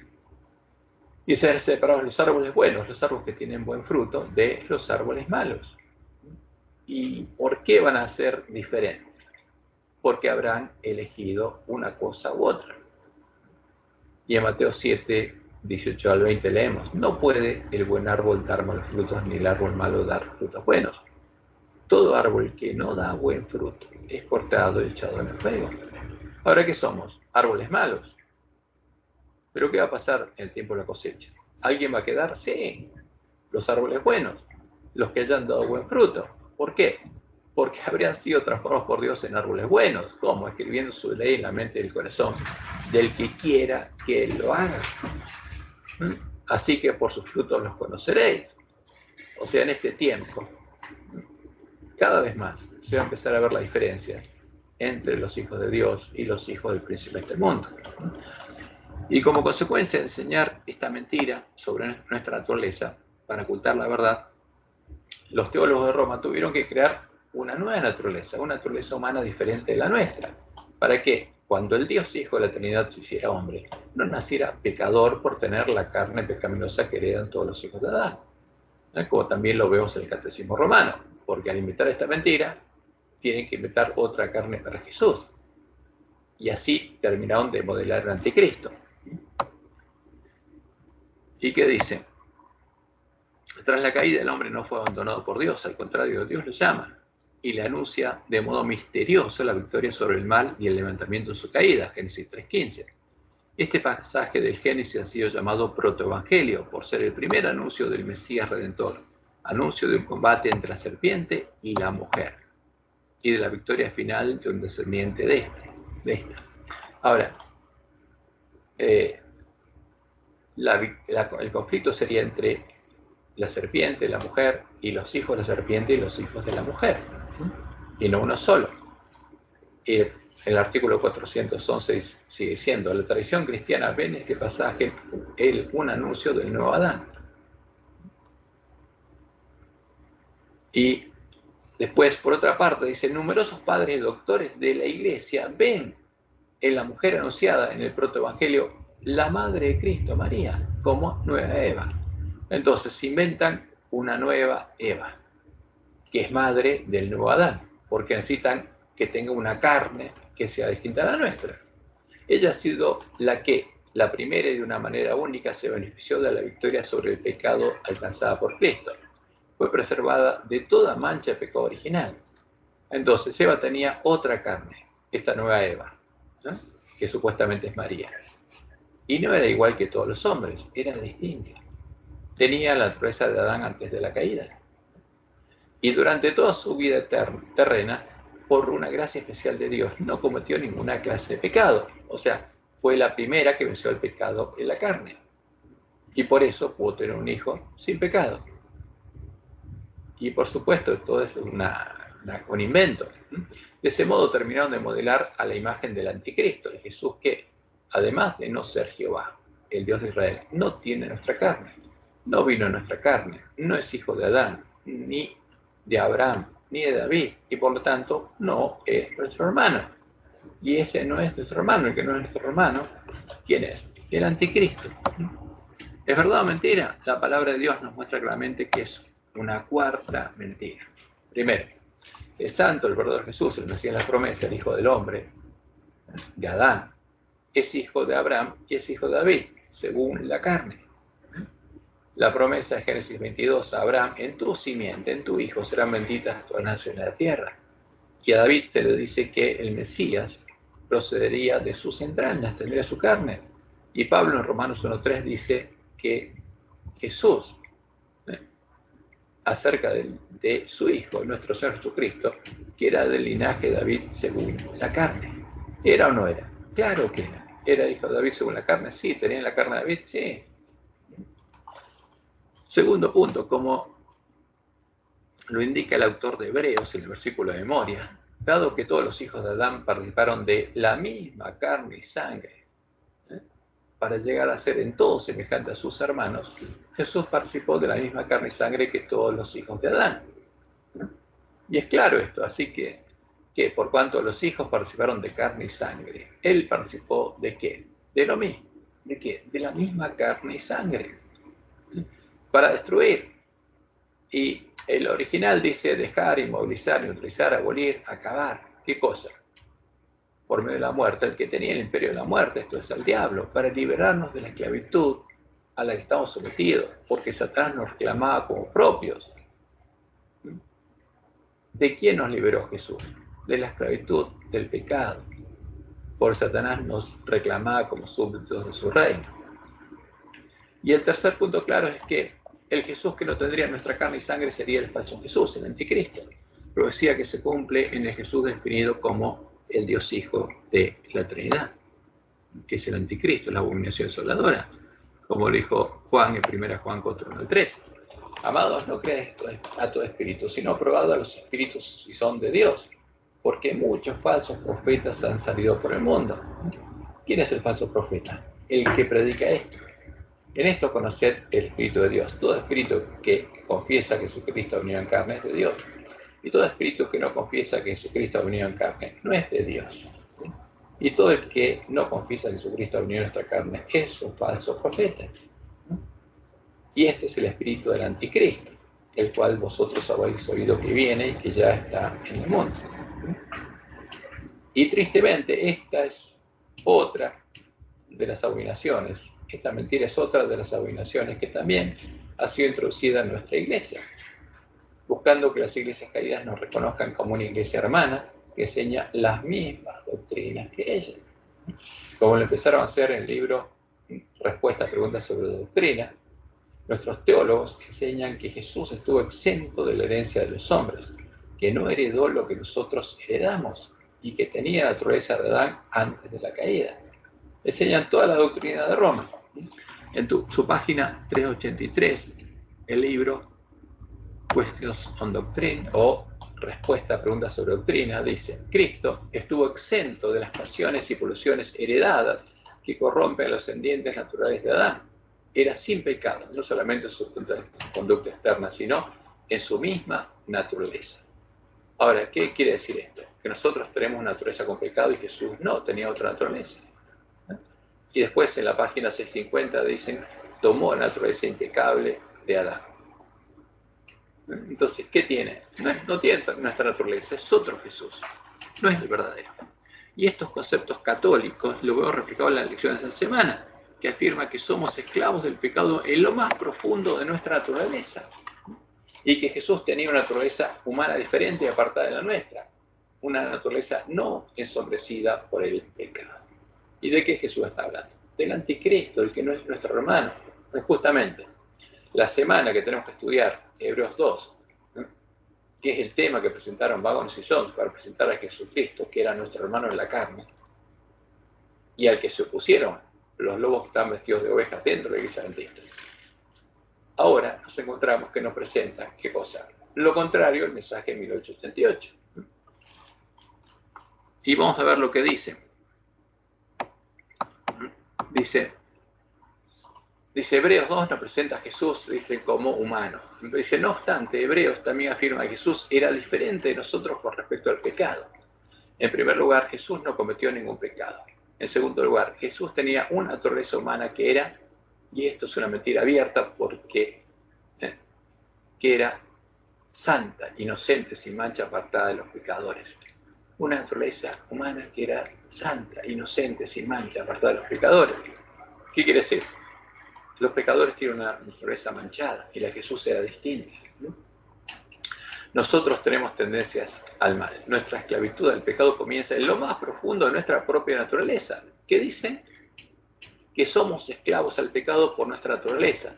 Y serán separados los árboles buenos, los árboles que tienen buen fruto, de los árboles malos. ¿Y por qué van a ser diferentes? Porque habrán elegido una cosa u otra. Y en Mateo 7:18 al 20 leemos, no puede el buen árbol dar malos frutos, ni el árbol malo dar frutos buenos. Todo árbol que no da buen fruto es cortado y echado en el fuego. Ahora, ¿qué somos? Árboles malos. ¿Pero qué va a pasar en el tiempo de la cosecha? ¿Alguien va a quedar? Sí. Los árboles buenos, los que hayan dado buen fruto. ¿Por qué? Porque habrían sido transformados por Dios en árboles buenos. ¿Cómo? Escribiendo su ley en la mente y el corazón del que quiera que Él lo haga. Así que por sus frutos los conoceréis. O sea, en este tiempo, cada vez más se va a empezar a ver la diferencia entre los hijos de Dios y los hijos del príncipe de este mundo. Y como consecuencia de enseñar esta mentira sobre nuestra naturaleza, para ocultar la verdad, los teólogos de Roma tuvieron que crear una nueva naturaleza, una naturaleza humana diferente de la nuestra. ¿Para qué? Cuando el Dios Hijo de la Trinidad se hiciera hombre, no naciera pecador por tener la carne pecaminosa que heredan todos los hijos de Adán. como también lo vemos en el Catecismo Romano, porque al inventar esta mentira, tienen que inventar otra carne para Jesús. Y así terminaron de modelar el anticristo. ¿Y qué dice? Tras la caída, el hombre no fue abandonado por Dios, al contrario, Dios lo llama y le anuncia de modo misterioso la victoria sobre el mal y el levantamiento de su caída, Génesis 3:15. Este pasaje del Génesis ha sido llamado protoevangelio por ser el primer anuncio del Mesías Redentor, anuncio de un combate entre la serpiente y la mujer, y de la victoria final de un descendiente de esta. Ahora, el conflicto sería entre la serpiente, la mujer, y los hijos de la serpiente y los hijos de la mujer, y no uno solo. Y el artículo 411 sigue diciendo: la tradición cristiana ve en este pasaje un anuncio del nuevo Adán. Y después, por otra parte, dice: numerosos padres y doctores de la Iglesia ven en la mujer anunciada en el protoevangelio la madre de Cristo, María, como nueva Eva. Entonces se inventan una nueva Eva, que es madre del nuevo Adán, porque necesitan que tenga una carne que sea distinta a la nuestra. Ella ha sido la primera y de una manera única se benefició de la victoria sobre el pecado alcanzada por Cristo. Fue preservada de toda mancha de pecado original. Entonces Eva tenía otra carne, esta nueva Eva, ¿no? Que supuestamente es María. Y no era igual que todos los hombres, era distinta. Tenía la naturaleza de Adán antes de la caída. Y durante toda su vida terrena, por una gracia especial de Dios, no cometió ninguna clase de pecado. O sea, fue la primera que venció el pecado en la carne. Y por eso pudo tener un hijo sin pecado. Y por supuesto, todo es un invento. De ese modo terminaron de modelar a la imagen del anticristo, de Jesús, que, además de no ser Jehová, el Dios de Israel, no tiene nuestra carne, no vino en nuestra carne, no es hijo de Adán, ni de Abraham, ni de David, y por lo tanto no es nuestro hermano. Y ese no es nuestro hermano, el que no es nuestro hermano, ¿quién es? El anticristo. ¿Es verdad o mentira? La palabra de Dios nos muestra claramente que es una cuarta mentira. Primero, el santo, el verdadero Jesús, el Mesías de la promesa, el hijo del hombre, de Adán, es hijo de Abraham y es hijo de David, según la carne. La promesa de Génesis 22 a Abraham: en tu simiente, en tu hijo, serán benditas todas las naciones de la tierra. Y a David se le dice que el Mesías procedería de sus entrañas, tendría su carne. Y Pablo en Romanos 1:3 dice que Jesús, acerca de su hijo, nuestro Señor Jesucristo, que era del linaje de David según la carne. ¿Era o no era? Claro que era. ¿Era hijo de David según la carne? Sí. ¿Tenía la carne de David? Sí. Segundo punto, como lo indica el autor de Hebreos en el versículo de memoria, dado que todos los hijos de Adán participaron de la misma carne y sangre, para llegar a ser en todo semejante a sus hermanos, Jesús participó de la misma carne y sangre que todos los hijos de Adán. Y es claro esto, así que por cuanto los hijos participaron de carne y sangre, él participó ¿de qué? De lo mismo. ¿De qué? De la misma carne y sangre. Para destruir. Y el original dice dejar, inmovilizar, neutralizar, abolir, acabar. ¿Qué cosa? Por medio de la muerte, el que tenía el imperio de la muerte, esto es el diablo, para liberarnos de la esclavitud a la que estamos sometidos, porque Satanás nos reclamaba como propios. ¿De quién nos liberó Jesús? De la esclavitud, del pecado. Por Satanás nos reclamaba como súbditos de su reino. Y el tercer punto claro es que el Jesús que no tendría nuestra carne y sangre sería el falso Jesús, el anticristo. Profecía que se cumple en el Jesús definido como el Dios Hijo de la Trinidad, que es el anticristo, la abominación desoladora, como lo dijo Juan en 1 Juan 4:13. Amados, no creáis a todo espíritu, sino probad a los espíritus si son de Dios, porque muchos falsos profetas han salido por el mundo. ¿Quién es el falso profeta? El que predica esto. En esto conoced el Espíritu de Dios. Todo espíritu que confiesa que Jesucristo ha venido en carne es de Dios. Y todo espíritu que no confiesa que Jesucristo ha venido en carne no es de Dios. Y todo el que no confiesa que Jesucristo ha venido en nuestra carne es un falso profeta. Y este es el espíritu del anticristo. el cual vosotros habéis oído que viene y que ya está en el mundo. Y tristemente, esta es otra de las abominaciones. Esta mentira es otra de las abominaciones que también ha sido introducida en nuestra iglesia, buscando que las iglesias caídas nos reconozcan como una iglesia hermana que enseña las mismas doctrinas que ellas. Como lo empezaron a hacer en el libro Respuestas a Preguntas sobre Doctrina, nuestros teólogos enseñan que Jesús estuvo exento de la herencia de los hombres, que no heredó lo que nosotros heredamos y que tenía la naturaleza de Adán antes de la caída. Enseñan toda la doctrina de Roma. En su página 383, el libro Questions on Doctrine o Respuesta a Preguntas sobre Doctrina dice: Cristo estuvo exento de las pasiones y pulsiones heredadas que corrompen a los descendientes naturales de Adán. Era sin pecado, no solamente en su conducta externa, sino en su misma naturaleza. Ahora, ¿qué quiere decir esto? Que nosotros tenemos una naturaleza con pecado y Jesús no tenía otra naturaleza. Y después en la página 650 dicen: tomó la naturaleza impecable de Adán. Entonces, ¿qué tiene? No tiene nuestra naturaleza, es otro Jesús, no es el verdadero. Y estos conceptos católicos lo veo reflejado en las lecciones de la semana, que afirma que somos esclavos del pecado en lo más profundo de nuestra naturaleza, y que Jesús tenía una naturaleza humana diferente y apartada de la nuestra, una naturaleza no ensombrecida por el pecado. ¿Y de qué Jesús está hablando? Del anticristo, el que no es nuestro hermano. Pues justamente, la semana que tenemos que estudiar Hebreos 2, que es el tema que presentaron Wagons y Jones para presentar a Jesucristo, que era nuestro hermano en la carne, y al que se opusieron los lobos que estaban vestidos de ovejas dentro de la iglesia adventista. Ahora nos encontramos que nos presentan, ¿qué cosa? Lo contrario, el mensaje de 1888. Y vamos a ver lo que dice. Dice Hebreos 2 nos presenta a Jesús, dice, como humano. Dice, no obstante, Hebreos también afirma que Jesús era diferente de nosotros con respecto al pecado. En primer lugar, Jesús no cometió ningún pecado. En segundo lugar, Jesús tenía una naturaleza humana que era, y esto es una mentira abierta, porque que era santa, inocente, sin mancha, apartada de los pecadores. Una naturaleza humana que era santa, inocente, sin mancha, apartada de los pecadores. ¿Qué quiere decir? Los pecadores tienen una naturaleza manchada y la de Jesús era distinta, ¿no? Nosotros tenemos tendencias al mal. Nuestra esclavitud al pecado comienza en lo más profundo de nuestra propia naturaleza. ¿Qué dicen? Que somos esclavos al pecado por nuestra naturaleza.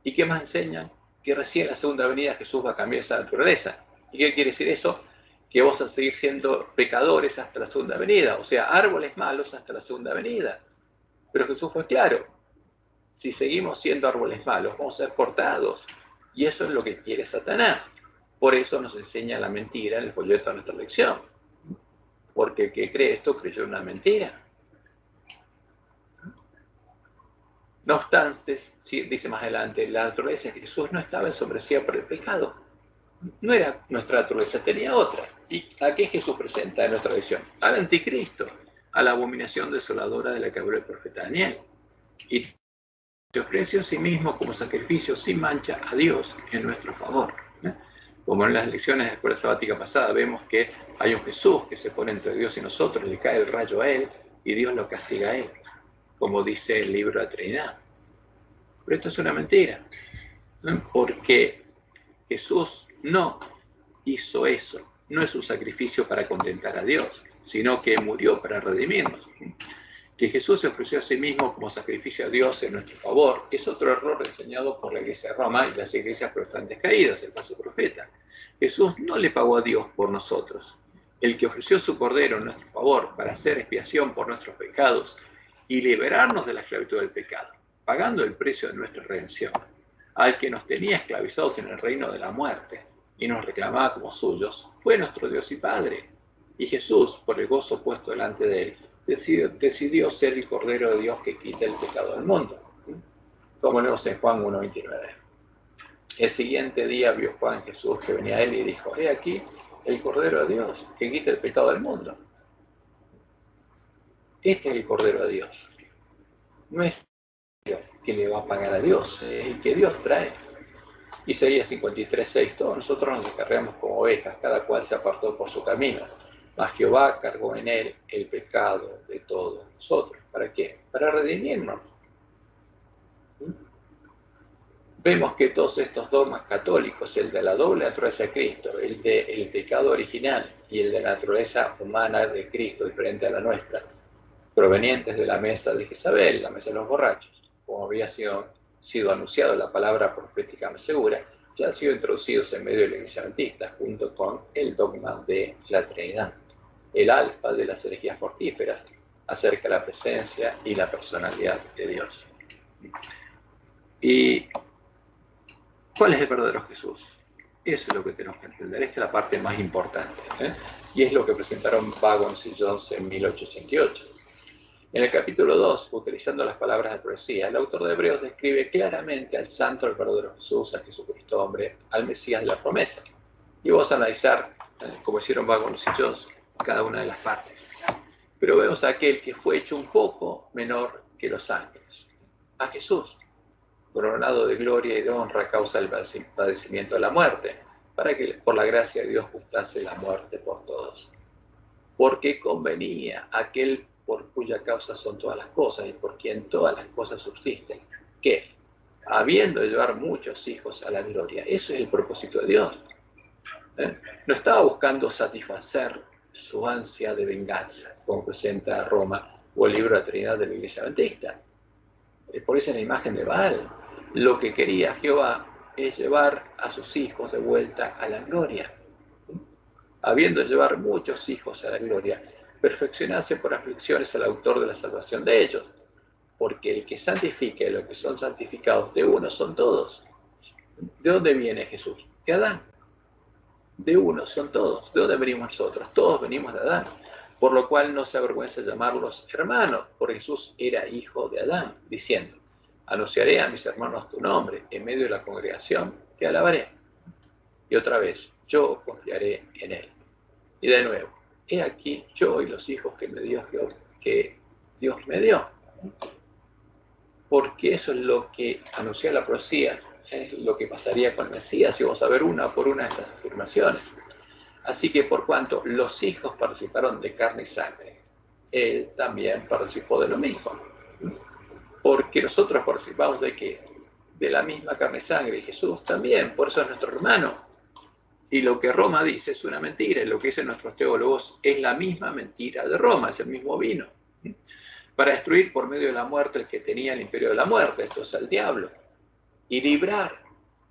¿Y qué más enseñan? Que recién en la segunda venida Jesús va a cambiar esa naturaleza. ¿Y qué quiere decir eso? Que vamos a seguir siendo pecadores hasta la segunda venida, o sea, árboles malos hasta la segunda venida. Pero Jesús fue claro: si seguimos siendo árboles malos, vamos a ser cortados. Y eso es lo que quiere Satanás. Por eso nos enseña la mentira en el folleto de nuestra lección. Porque el que cree esto creyó en una mentira. No obstante, dice más adelante, la naturaleza de Jesús no estaba ensombrecida por el pecado. No era nuestra naturaleza, tenía otra. ¿Y a qué Jesús presenta en nuestra visión? Al anticristo, a la abominación desoladora de la que habló el profeta Daniel. Y se ofreció a sí mismo como sacrificio sin mancha a Dios en nuestro favor. Como en las lecciones de la escuela sabática pasada, vemos que hay un Jesús que se pone entre Dios y nosotros, le cae el rayo a él y Dios lo castiga a él, como dice el libro de la Trinidad. Pero esto es una mentira, ¿no? Porque Jesús no hizo eso, no es un sacrificio para contentar a Dios, sino que murió para redimirnos. Que Jesús se ofreció a sí mismo como sacrificio a Dios en nuestro favor es otro error enseñado por la Iglesia de Roma y las iglesias protestantes caídas, el falso profeta. Jesús no le pagó a Dios por nosotros. El que ofreció su cordero en nuestro favor para hacer expiación por nuestros pecados y liberarnos de la esclavitud del pecado, pagando el precio de nuestra redención, al que nos tenía esclavizados en el reino de la muerte y nos reclamaba como suyos, fue nuestro Dios y Padre. Y Jesús, por el gozo puesto delante de él, decidió ser el Cordero de Dios que quita el pecado del mundo, como leemos en Juan 1:29. El siguiente día vio Juan Jesús que venía a él y dijo: he aquí el Cordero de Dios que quita el pecado del mundo. Este es el Cordero de Dios. No es el que le va a pagar a Dios, es el que Dios trae. Isaías 53:6, todos nosotros nos descarriamos como ovejas, cada cual se apartó por su camino, mas Jehová cargó en él el pecado de todos nosotros. ¿Para qué? Para redimirnos. Vemos que todos estos dogmas católicos, el de la doble naturaleza de Cristo, el del pecado original y el de la naturaleza humana de Cristo diferente a la nuestra, provenientes de la mesa de Jezabel, la mesa de los borrachos, como había sido anunciado la palabra profética más segura, ya han sido introducidos en medio de la Iglesia Adventista junto con el dogma de la Trinidad, el alfa de las herejías mortíferas acerca de la presencia y la personalidad de Dios. ¿Y cuál es el verdadero Jesús? Eso es lo que tenemos que entender. Esta es la parte más importante, y es lo que presentaron Wagons y Jones en 1888. En el capítulo 2, utilizando las palabras de profecía, el autor de Hebreos describe claramente al santo, al verdadero Jesús, a Jesucristo hombre, al Mesías de la promesa. Y vamos a analizar, como hicieron Wagons y Jones, cada una de las partes. Pero vemos a aquel que fue hecho un poco menor que los ángeles, a Jesús, coronado de gloria y de honra a causa del padecimiento de la muerte, para que por la gracia de Dios gustase la muerte por todos. Porque convenía aquel por cuya causa son todas las cosas y por quien todas las cosas subsisten, que, habiendo de llevar muchos hijos a la gloria, eso es el propósito de Dios. No estaba buscando satisfacer su ansia de venganza, como presenta Roma o el libro de la Trinidad de la Iglesia Adventista. Por eso es la imagen de Baal. Lo que quería Jehová es llevar a sus hijos de vuelta a la gloria. Habiendo de llevar muchos hijos a la gloria, perfeccionarse por aflicciones al autor de la salvación de ellos, porque el que santifica y los que son santificados de uno son todos. ¿De dónde viene Jesús? De Adán. De uno son todos. ¿De dónde venimos nosotros? Todos venimos de Adán. Por lo cual no se avergüenza de llamarlos hermanos, porque Jesús era hijo de Adán, diciendo: anunciaré a mis hermanos tu nombre, en medio de la congregación te alabaré. Y otra vez, yo confiaré en él. Y de nuevo, he aquí yo y los hijos que Dios me dio. Porque eso es lo que anuncia la profecía, es lo que pasaría con el Mesías, y vamos a ver una por una de estas afirmaciones. Así que por cuanto los hijos participaron de carne y sangre, él también participó de lo mismo. Porque nosotros participamos de ¿qué? De la misma carne y sangre, y Jesús también, por eso es nuestro hermano. Y lo que Roma dice es una mentira, y lo que dicen nuestros teólogos es la misma mentira de Roma, es el mismo vino. Para destruir por medio de la muerte el que tenía el imperio de la muerte, esto es el diablo. Y librar,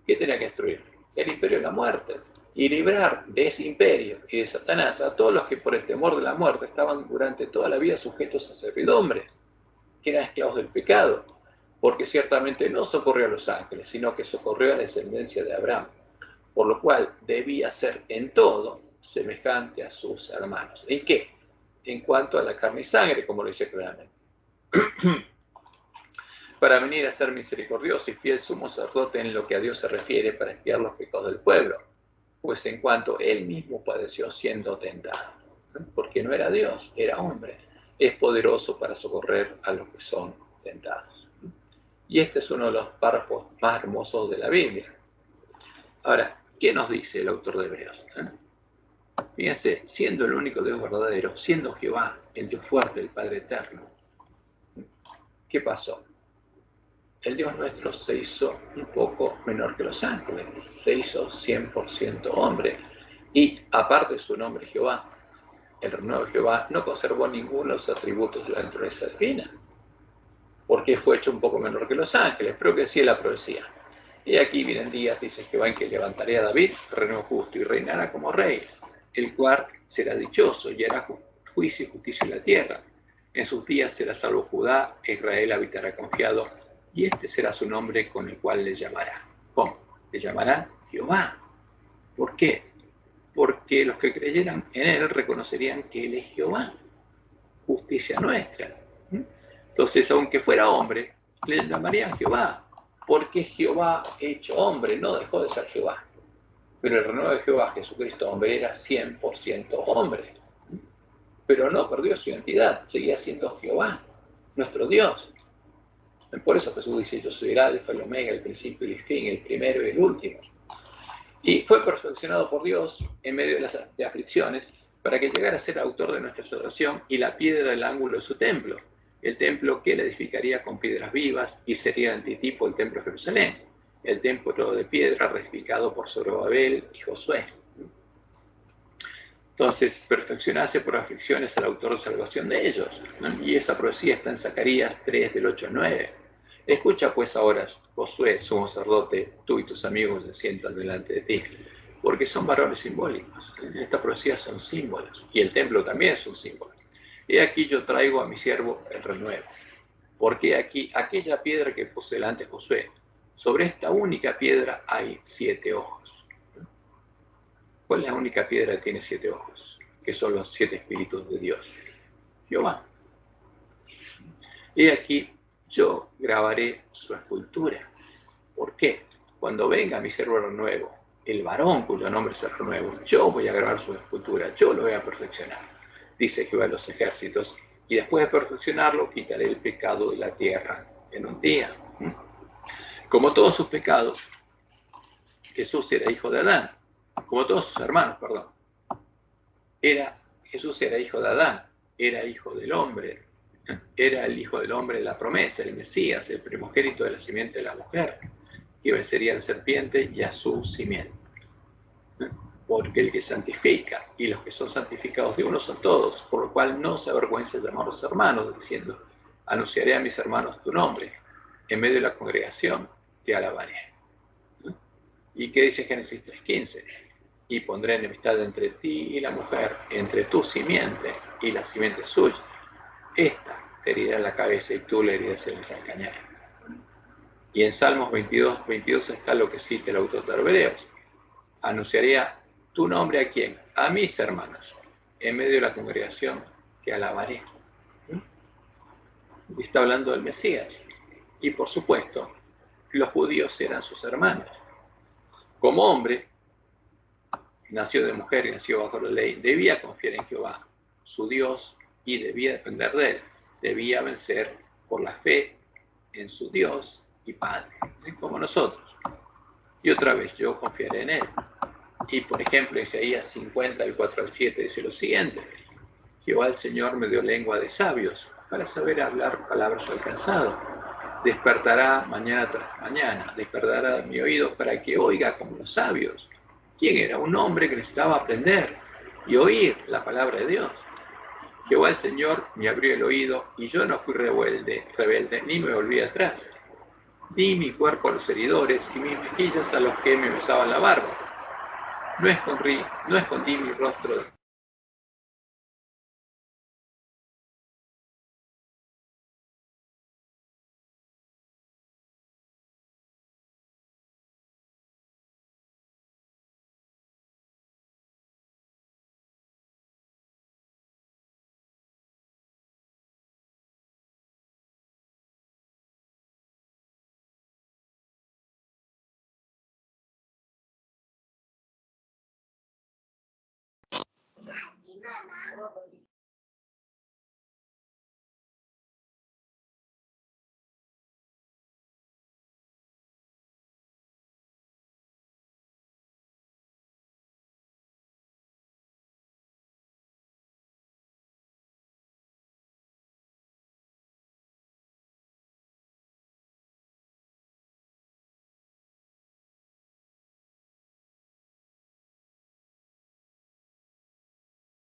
¿qué tenía que destruir? El imperio de la muerte. Y librar de ese imperio y de Satanás a todos los que por el temor de la muerte estaban durante toda la vida sujetos a servidumbre, que eran esclavos del pecado, porque ciertamente no socorrió a los ángeles, sino que socorrió a la descendencia de Abraham, por lo cual debía ser en todo semejante a sus hermanos. ¿En qué? En cuanto a la carne y sangre, como lo dice claramente. Para venir a ser misericordioso y fiel sumo sacerdote en lo que a Dios se refiere, para expiar los pecados del pueblo, pues en cuanto él mismo padeció siendo tentado, porque no era Dios, era hombre, es poderoso para socorrer a los que son tentados. Y este es uno de los párrafos más hermosos de la Biblia. Ahora, ¿qué nos dice el autor de Hebreos? Fíjense, siendo el único Dios verdadero, siendo Jehová, el Dios fuerte, el Padre eterno, ¿qué pasó? El Dios nuestro se hizo un poco menor que los ángeles, se hizo 100% hombre, y aparte de su nombre Jehová, el renuevo de Jehová no conservó ninguno de los atributos de la naturaleza divina, porque fue hecho un poco menor que los ángeles, pero que decía la profecía. Y aquí vienen días, dice Jehová, en que levantaré a David, reino justo, y reinará como rey, el cual será dichoso, y hará juicio y justicia en la tierra. En sus días será salvo Judá, e Israel habitará confiado, y este será su nombre con el cual le llamará. ¿Cómo? Le llamarán Jehová. ¿Por qué? Porque los que creyeran en él reconocerían que él es Jehová, justicia nuestra. Entonces, aunque fuera hombre, le llamarían Jehová, porque Jehová hecho hombre, no dejó de ser Jehová. Pero el renuevo de Jehová, Jesucristo hombre, era 100% hombre. Pero no perdió su identidad, seguía siendo Jehová, nuestro Dios. Por eso Jesús dice, yo soy el alfa, el omega, el principio y el fin, el primero y el último. Y fue perfeccionado por Dios en medio de las aflicciones para que llegara a ser autor de nuestra salvación y la piedra del ángulo de su templo, el templo que él edificaría con piedras vivas y sería el antitipo del templo de Jerusalén, el templo de piedra reedificado por Zorobabel y Josué. Entonces, perfeccionase por aflicciones al autor de salvación de ellos. ¿No? Y esa profecía está en Zacarías 3, del 8 al 9. Escucha pues ahora, Josué, sumo sacerdote, tú y tus amigos se sientan delante de ti, porque son varones simbólicos. Esta profecía son símbolos, y el templo también es un símbolo. Y aquí yo traigo a mi siervo el renuevo, porque aquí aquella piedra que puse delante de Josué, sobre esta única piedra hay 7 ojos. ¿Cuál es la única piedra que tiene 7 ojos? Que son los 7 espíritus de Dios. Jehová. Y aquí yo grabaré su escultura. ¿Por qué? Cuando venga mi siervo renuevo, el varón cuyo nombre es el renuevo, yo voy a grabar su escultura, yo lo voy a perfeccionar, dice Jehová de los ejércitos, y después de perfeccionarlo quitaré el pecado de la tierra en un día. Como todos sus pecados, Jesús era hijo de Adán, como todos sus hermanos, perdón. Jesús era hijo de Adán, era hijo del hombre, era el hijo del hombre de la promesa, el Mesías, el primogénito de la simiente de la mujer, que vencería a la serpiente y a su simiente. Porque el que santifica y los que son santificados de uno son todos, por lo cual no se avergüenza de llamarlos hermanos, diciendo, anunciaré a mis hermanos tu nombre, en medio de la congregación te alabaré. ¿Y qué dice Génesis 3:15? Y pondré enemistad entre ti y la mujer, entre tu simiente y la simiente suya. Esta te herirá en la cabeza y tú le herirás en el calcañar. Y en Salmos 22 está lo que cita el autor de Hebreos. Anunciaría tu nombre a quién? A mis hermanos. En medio de la congregación te alabaré. Y está hablando del Mesías. Y por supuesto, los judíos eran sus hermanos. Como hombre, nació de mujer y nació bajo la ley, debía confiar en Jehová, su Dios, y debía depender de él. Debía vencer por la fe en su Dios y Padre, como nosotros. Y otra vez, yo confiaré en él. Y por ejemplo, Isaías 50, del 4 al 7 dice lo siguiente: Jehová el Señor me dio lengua de sabios para saber hablar palabras al cansado. Despertará mañana tras mañana, despertará mi oído para que oiga como los sabios. ¿Quién era? Un hombre que necesitaba aprender y oír la palabra de Dios. Jehová el Señor me abrió el oído y yo no fui rebelde, ni me volví atrás. Di mi cuerpo a los heridores y mis mejillas a los que me besaban la barba. No escondí mi rostro